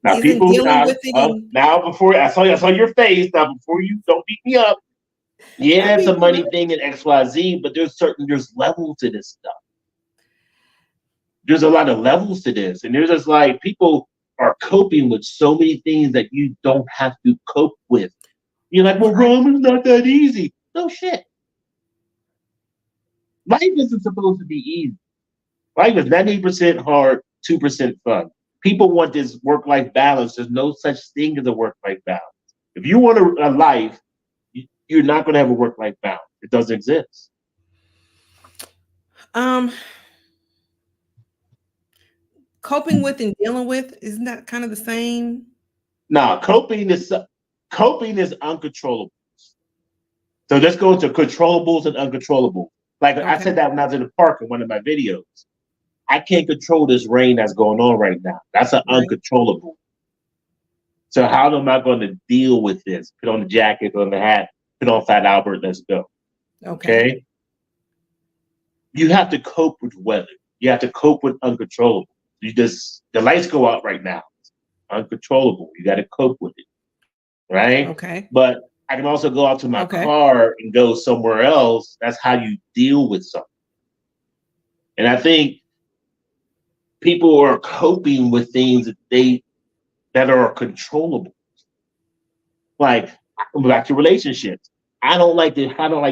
Now, Isn't people, dealing with it and now before I saw your face. Now, before you don't beat me up. Yeah, not it's a beating money up. thing in XYZ, but there's levels to this stuff. There's a lot of levels to this, and there's just like people are coping with so many things that you don't have to cope with. You're like, well, Right. Rome is not that easy. No shit. Life isn't supposed to be easy. Life is 90% hard, 2% fun. People want this work-life balance. There's no such thing as a work-life balance. If you want a life, you're not going to have a work-life balance. It doesn't exist. Coping with and dealing with, isn't that kind of the same? Now, coping is uncontrollable. So let's go into controllables and uncontrollables. Like I said that when I was in the park in one of my videos. I can't control this rain that's going on right now. That's an Right. uncontrollable. So how am I going to deal with this? Put on the jacket, put on the hat, put on Fat Albert, let's go. Okay? You have to cope with weather. You have to cope with uncontrollable. The lights go out right now. It's uncontrollable. You got to cope with it. Right? Okay. But I can also go out to my car and go somewhere else. That's how you deal with something. And I think people are coping with things that are controllable. Like back to relationships. I don't like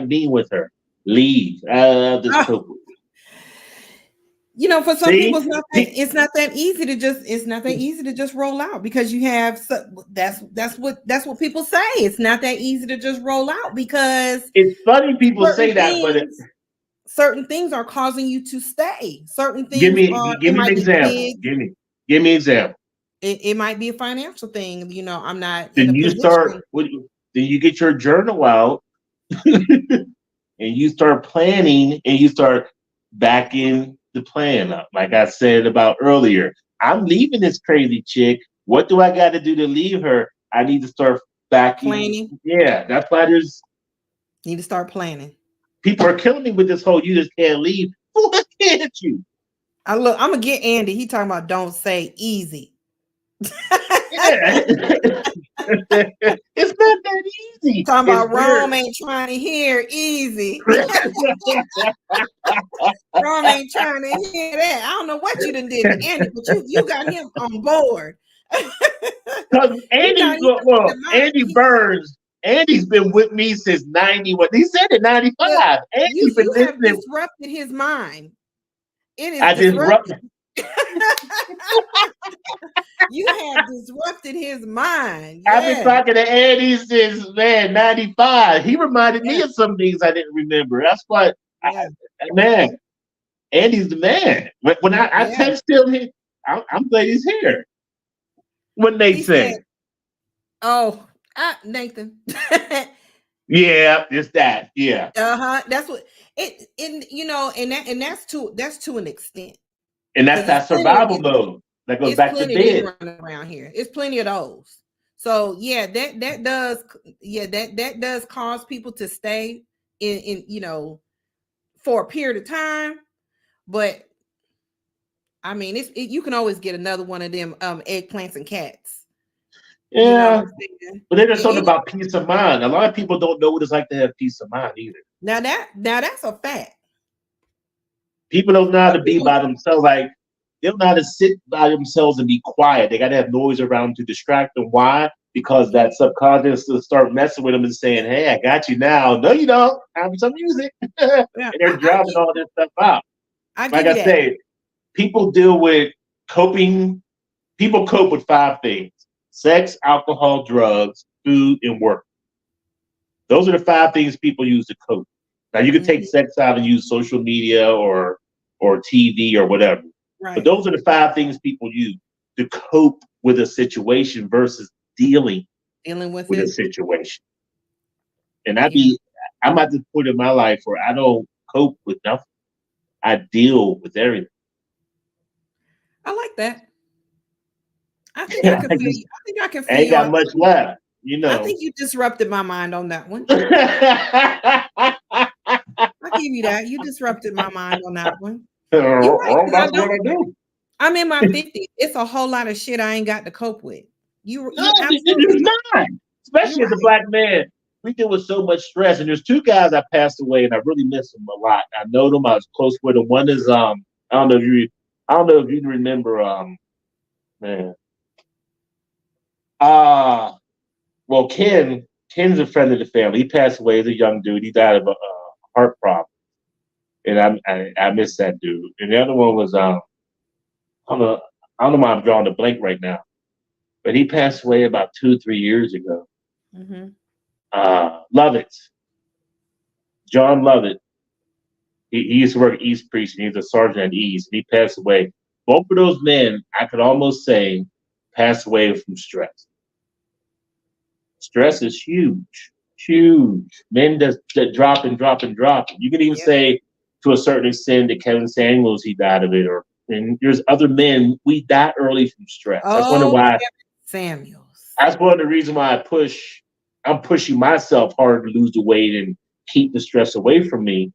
being with her. Leave. Just cope with it. You know, for some people, See, it's not that easy to just roll out because you have that's what people say. It's not that easy to just roll out because it's funny people say certain that, but certain things are causing you to stay. Certain give things me are, give it me an might be example. kids, Give me an example. it might be a financial thing. You know, I'm not in a Then you position. start. Then you get your journal out and you start planning and you start backing the plan up. Like I said about earlier, I'm leaving this crazy chick. What do I got to do to leave her? I need to start backing. Planning. Yeah, that's why there's Need to start planning. people are killing me with this whole you just can't leave. Why can't you? I'm gonna get Andy. He talking about don't say easy. Yeah. It's not that easy. Talking It's about weird. Rome ain't trying to hear easy. Rome ain't trying to hear that. I don't know what you done did to Andy, but you got him on board. Because Andy He, Burns, Andy's been with me since 91. He said it 95. Andy's been you have listening. disrupted his mind. It is I disrupted. You have disrupted his mind. I've been Yes. talking to Andy since 95. He reminded me of some things I didn't remember. That's why, man, Andy's the man. When I text him, I'm glad he's here. What Nate say? Oh, Nathan. Yeah, it's that. Yeah. That's what it. And that's to an extent. And that's that survival mode that goes back to bed. Running around here. It's plenty of those. So yeah, that does cause people to stay in for a period of time. But I mean, you can always get another one of them eggplants and cats. Yeah, you know what I'm saying? But then there's something about peace of mind. A lot of people don't know what it's like to have peace of mind either. Now that's a fact. People don't know how to be by themselves. Like they don't know how to sit by themselves and be quiet. They got to have noise around to distract them. Why? Because that subconscious will start messing with them and saying, "Hey, I got you now." No, you don't. Have some music, and they're drowning all this stuff out. Like I say, people deal with coping. People cope with 5 things: sex, alcohol, drugs, food, and work. Those are the 5 things people use to cope. Now you can take sex out and use social media or TV or whatever. Right. But those are the 5 things people use to cope with a situation versus dealing with a situation. And I'm at the point in my life where I don't cope with nothing. I deal with everything. I like that. I think I can feel you. I think I can feel you. Ain't got much left, you know. I think you disrupted my mind on that one. I'll give you that. You disrupted my mind on that one. You're right, that's what I do. I'm in my 50s. It's a whole lot of shit I ain't got to cope with. You're absolutely not. Especially as a black man. We deal with so much stress. And there's 2 guys that passed away and I really miss them a lot. I know them, I was close with them. One is I don't know if you remember man. Well, Ken's a friend of the family. He passed away as a young dude. He died of a heart problem. And I miss that dude. And the other one was I don't know why I'm drawing a blank right now. But he passed away about 2-3 years ago. Mm-hmm. Lovett. John Lovett. He used to work at East Precinct. He's a sergeant at East. And he passed away. Both of those men, I could almost say, passed away from stress. Stress is huge. Huge. Men that drop and drop and drop. You can even say, to a certain extent, that Kevin Samuels, he died of it. And there's other men, we die early from stress. That's one of why Samuels. That's one of the reasons why I'm pushing myself hard to lose the weight and keep the stress away from me.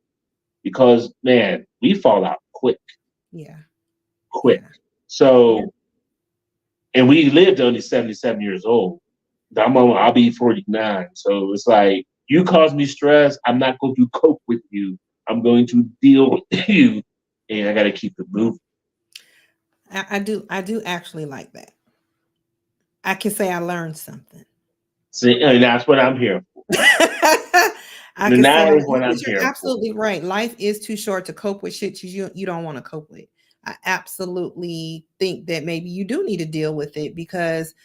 Because man, we fall out quick. Yeah. Quick. So and we lived only 77 years old. I'll be 49. So it's like you cause me stress, I'm not going to cope with you. I'm going to deal with you. And I gotta keep it moving. I do actually like that. I can say I learned something. See, and that's what I'm here for. You're absolutely right. Life is too short to cope with shit you don't want to cope with. I absolutely think that maybe you do need to deal with it because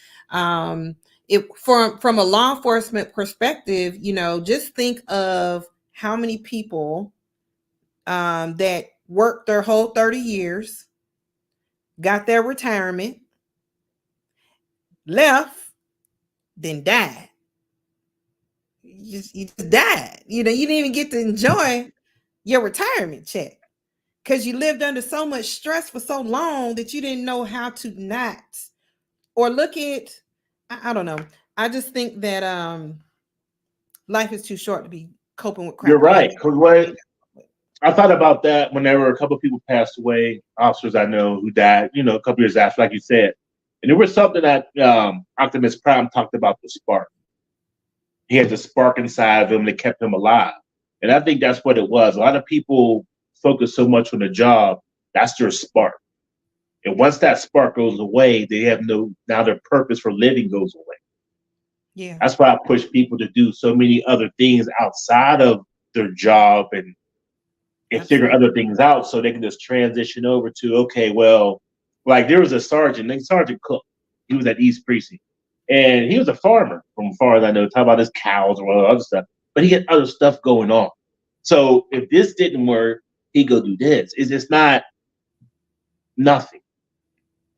it from a law enforcement perspective, just think of how many people that worked their whole 30 years, got their retirement, left, then died. You just died. You didn't even get to enjoy your retirement check because you lived under so much stress for so long that you didn't know how to not or look at. I don't know. I just think that life is too short to be coping with You're crap you right. ain't. Because what I thought about that whenever a couple of people passed away, officers I know who died, a couple years after, like you said. And there was something that Optimus Prime talked about, the spark. He had the spark inside of him that kept him alive. And I think that's what it was. A lot of people focus so much on the job, that's their spark. And once that spark goes away, they have now their purpose for living goes away. Yeah, That's why I push people to do so many other things outside of their job and figure absolutely. other things out so they can just transition over to, okay, well, like there was a sergeant named Sergeant Cook. He was at East Precinct. And he was a farmer, from far as I know, talk about his cows or all other stuff. But he had other stuff going on. So if this didn't work, he'd go do this. It's just not nothing.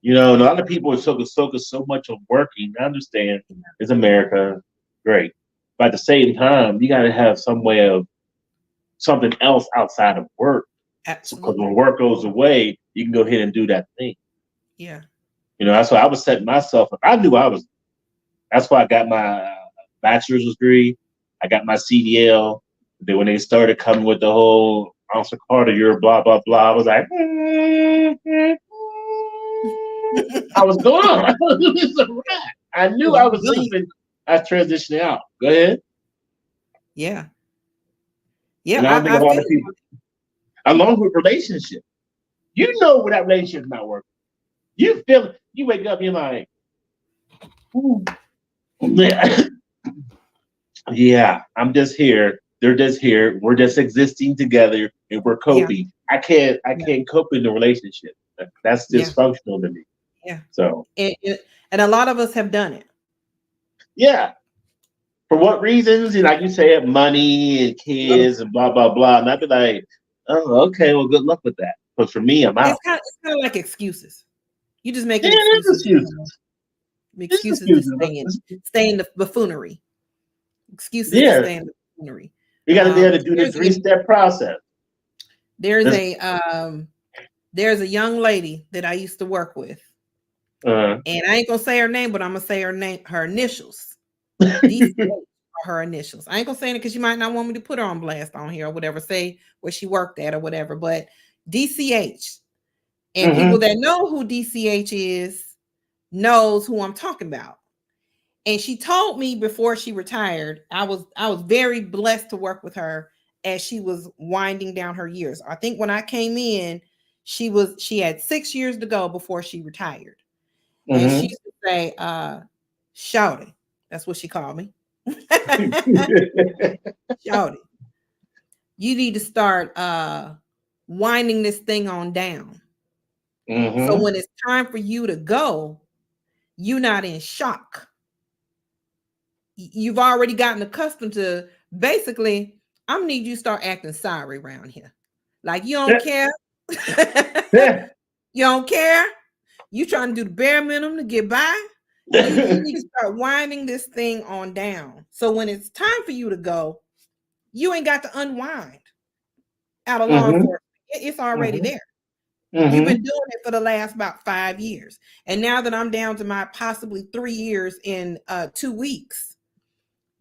And a Yeah, lot of people are focused so much on working. I understand it's America, great. But at the same time, you got to have some way of something else outside of work. Because when absolutely. work goes away, you can go ahead and do that thing. Yeah, That's why I was setting myself up. I knew I was. That's why I got my bachelor's degree. I got my CDL. Then when they started coming with the whole Officer Carter, you're blah blah blah, I was like, I was gone. It's a wrap. I knew I you was done. leaving. I was transitioning out. Go ahead. Yeah, yeah. And I don't think a I lot feel of people, along with relationships, when that relationship's not working. You feel it. You wake up, you're like, ooh, yeah, yeah, I'm just here. They're just here. We're just existing together and we're yeah, coping. I yeah, can't cope in the relationship. That's yeah, dysfunctional to me. yeah. So And a lot of us have done it. yeah. For what reasons? And like you said, money and Oh, kids and blah blah blah. And I'd be like, oh, okay, well, good luck with that. But for me, I'm out. It's kind of like excuses. You just Yeah, making it is excuses. excuses. It's Excuses to excuses. stay in the buffoonery. Excuses to Yeah, stay in the buffoonery. you got to be able to do the There's a 3-step process. there's That's, a there's a young lady that I used to work with, uh, and I ain't gonna say her name, but I'm gonna say her initials. DC are her initials. I ain't gonna say it because you might not want me to put her on blast on here or whatever. Say where she worked at or whatever, but DCH and people hmm that know who DCH is knows who I'm talking about. And she told me before she retired, I was very blessed to work with her as she was winding down her years. I think when I came in, she had 6 years to go before she retired. And she hmm used to say, Shouty. That's what she called me. Shouty. You need to start winding this thing on down. So hmm when it's time for you to go, you're not in shock. You've already gotten accustomed to basically, I'm need you to start acting sorry around here. Like you don't care. You don't care. You trying to do the bare minimum to get by. You need to start winding this thing on down. So when it's time for you to go, you ain't got to unwind out of law hmm enforcement. It's already hmm there. You've hmm been doing it for the last about 5 years. And now that I'm down to my possibly 3 years in 2 weeks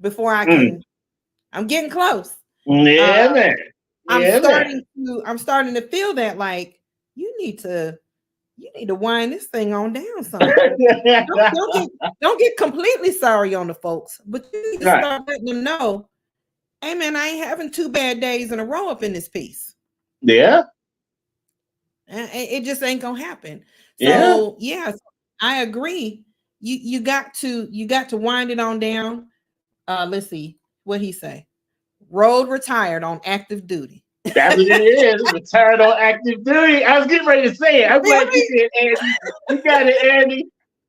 before mm. I'm getting close. Uh, Yeah, man. I'm Yeah, man. starting to feel that like you need to wind this thing on down some. Don't, don't get don't get completely sorry on the folks, but you need to Right. start letting them know, hey man, I ain't having 2 bad days in a row up in this piece. Yeah. It just ain't gonna happen. Yeah. So yes, I agree. You got to wind it on down. Let's see what he say. Road retired on active duty. That's what it is. Retired on active duty. I was getting ready to say it. I'm Feel glad you me? said Andy. You got it,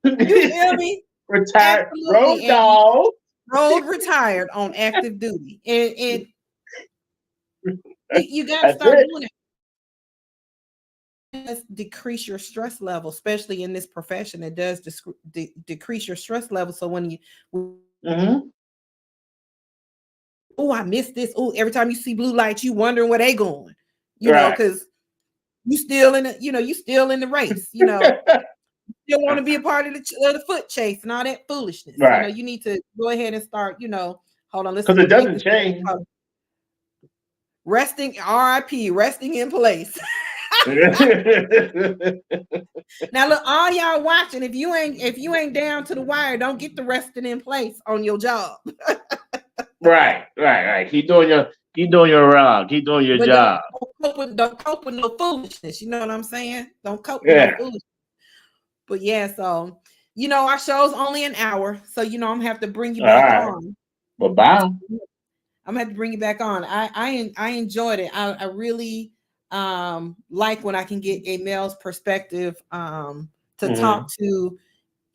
You Andy. feel me? Retired road Absolutely. And dog. road retired on active duty. And you got to That's start it. doing it. Decrease your stress level, especially in this profession. It does decrease your stress level. So when you, Mm-hmm. oh, I missed this. Oh, every time you see blue lights, you wondering where they going, Right. because you still in the, you still in the race, still want to be a part of the foot chase and all that foolishness. Right. You need to go ahead and start, hold on, let's Because it make doesn't this change. resting, RIP, resting in place. Now look, all y'all watching, if you ain't down to the wire, don't get the resting in place on your job. Right. Keep doing your Keep doing your But job. don't cope with no foolishness. You know what I'm saying? Don't cope with no Yeah. foolishness. But yeah, so our show's only an hour, so I'm gonna have to bring you All back right. on. Well, bye. I'm gonna have to bring you back on. I enjoyed it. I really like when I can get a male's perspective to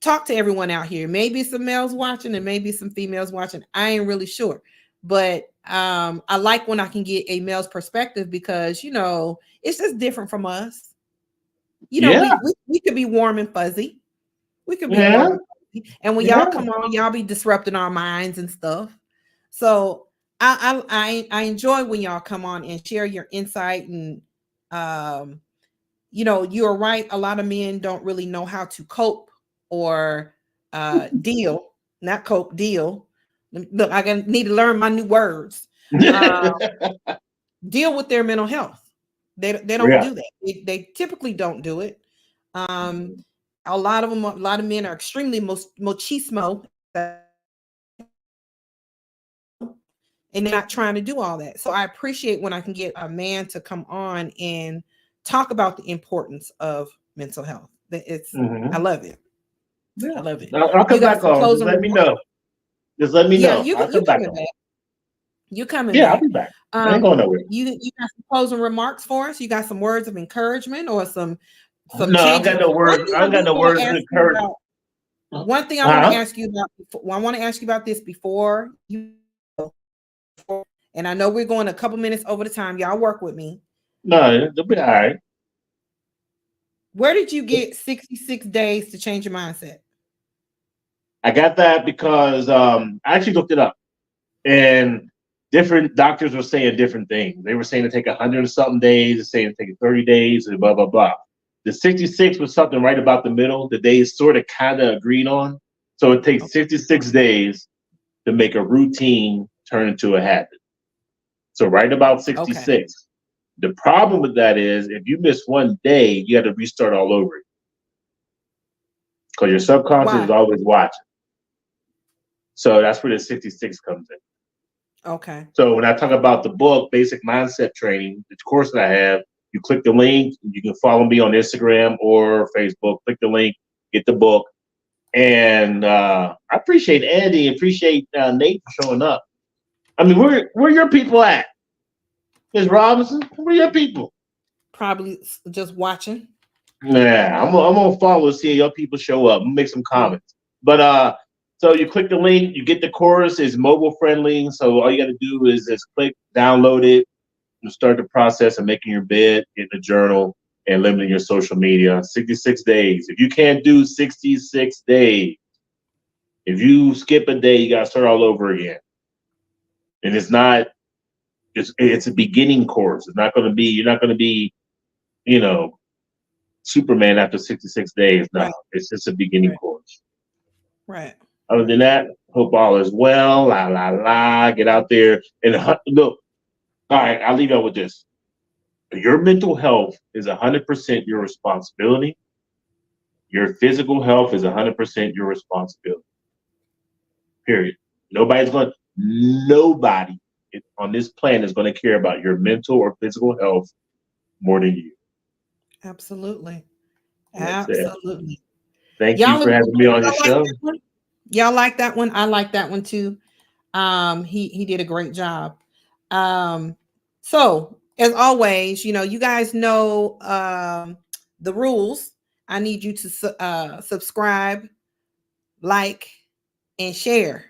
talk to everyone out here. Maybe some males watching and maybe some females watching. I ain't really sure. But I like when I can get a male's perspective because it's just different from us. Yeah. We could be warm and fuzzy. We could be Yeah. warm and fuzzy. And when y'all Yeah. come on, y'all be disrupting our minds and stuff. So I enjoy when y'all come on and share your insight and you're right. A lot of men don't really know how to cope or deal, not cope, deal. Look, need to learn my new words. Uh, deal with their mental health. They don't Yeah. do that. They typically don't do it. Um, a lot of men are extremely machismo, and they're not trying to do all that. So I appreciate when I can get a man to come on and talk about the importance of mental health. I Mm-hmm. love it. Yeah. I love it. I'll You come got back some on. Just closing let me remarks? know. Just let me Yeah, know. I'll you come back coming on. back. You coming Yeah, I'll back. be back. I ain't going nowhere. You got some closing remarks for us? You got some words of encouragement or some No, I changes? got no One words. thing I I got do no want words to of ask you encouragement. about. One thing I want to Huh? ask you about. I want to ask you about this before you. And I know we're going a couple minutes over the time. Y'all work with me. No, it'll be all right. Where did you get 66 days to change your mindset? I got that because I actually looked it up, and different doctors were saying different things. They were saying to take 100 and something days, they're saying to take 30 days, and blah blah blah. The 66 was something right about the middle. The days sort of kind of agreed on. So it takes 66 days to make a routine turn into a habit. So right about Okay. 66. The problem with that is if you miss one day, you have to restart all over again because your subconscious is Why? always watching. So that's where the 66 comes in. Okay. So when I talk about the book, Basic Mindset Training, the course that I have, you click the link. You can follow me on Instagram or Facebook. Click the link, get the book. And I appreciate Andy, appreciate Nate for showing up. I mean, where your people at? Ms. Robinson, where your people? Probably just watching. Yeah, I'm gonna follow, see your people show up, make some Mm. comments. But so you click the link, you get the course. It's mobile friendly, so all you got to do is just click, download it, and start the process of making your bed, getting a journal, and limiting your social media. 66 days. If you can't do 66 days, if you skip a day, you gotta start all over again. And it's not. It's a beginning course. It's not going to be. You're not going to be. You know, Superman after 66 days. No, Right. it's just a beginning Right. course. Right. Other than that, hope all is well. La la la. Get out there and look. All right, I'll leave out with this. Your mental health is 100% your responsibility. Your physical health is 100% your responsibility. Period. Nobody on this planet is going to care about your mental or physical health more than you. Absolutely. That's it. Absolutely. Thank you Y'all, for having me on your y'all like show. that one? Y'all like that one? I like that one too. He did a great job. So as always, you guys know the rules. I need you to subscribe, like, and share.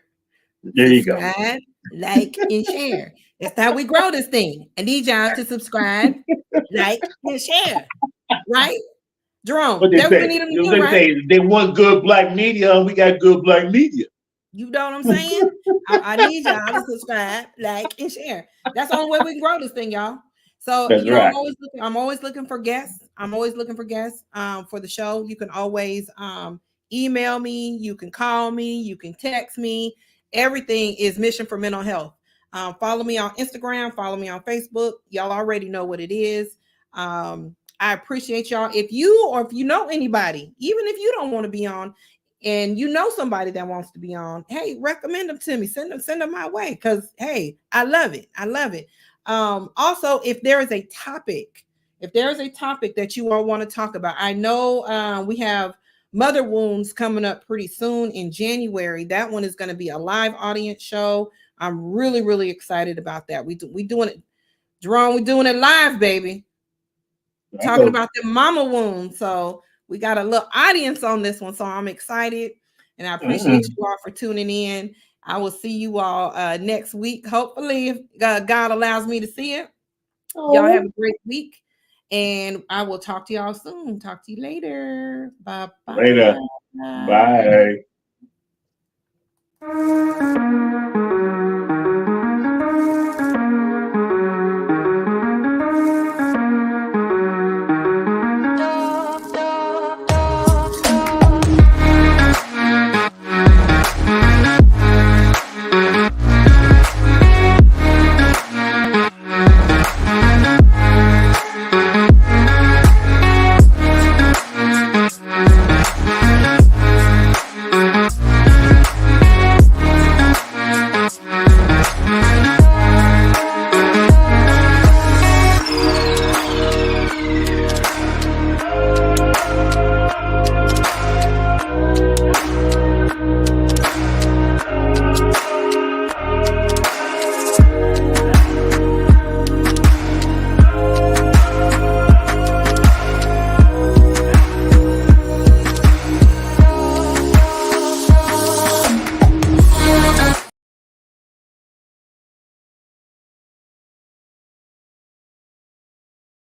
There you go. Subscribe, like, and share. That's how we grow this thing. I need y'all to subscribe, like, and share. Right? Jerome, What they that's what we say? need them to do, They right? say they want good black media. We got good black media. You know what I'm saying? I need y'all to subscribe, like, and share. That's the only way we can grow this thing, y'all. So, That's right. I'm always looking for guests. I'm always looking for guests for the show. You can always email me, you can call me, you can text me. Everything is Mission for Mental Health. Follow me on Instagram, follow me on Facebook. Y'all already know what it is. I appreciate y'all. If you know anybody, even if you don't want to be on, and you know somebody that wants to be on, hey, recommend them to me. Send them my way, because hey, I love it. I love it. Also, if there is a topic, that you all want to talk about, I know we have mother wounds coming up pretty soon in January. That one is going to be a live audience show. I'm really, really excited about that. We doing it, Jerome. We doing it live, baby. Talking about the mama wound. So we got a little audience on this one. So I'm excited, and I appreciate you all for tuning in. I will see you all next week. Hopefully, if God allows me to see it. Y'all have a great week, and I will talk to y'all soon. Talk to you later. Bye bye. Later. Bye.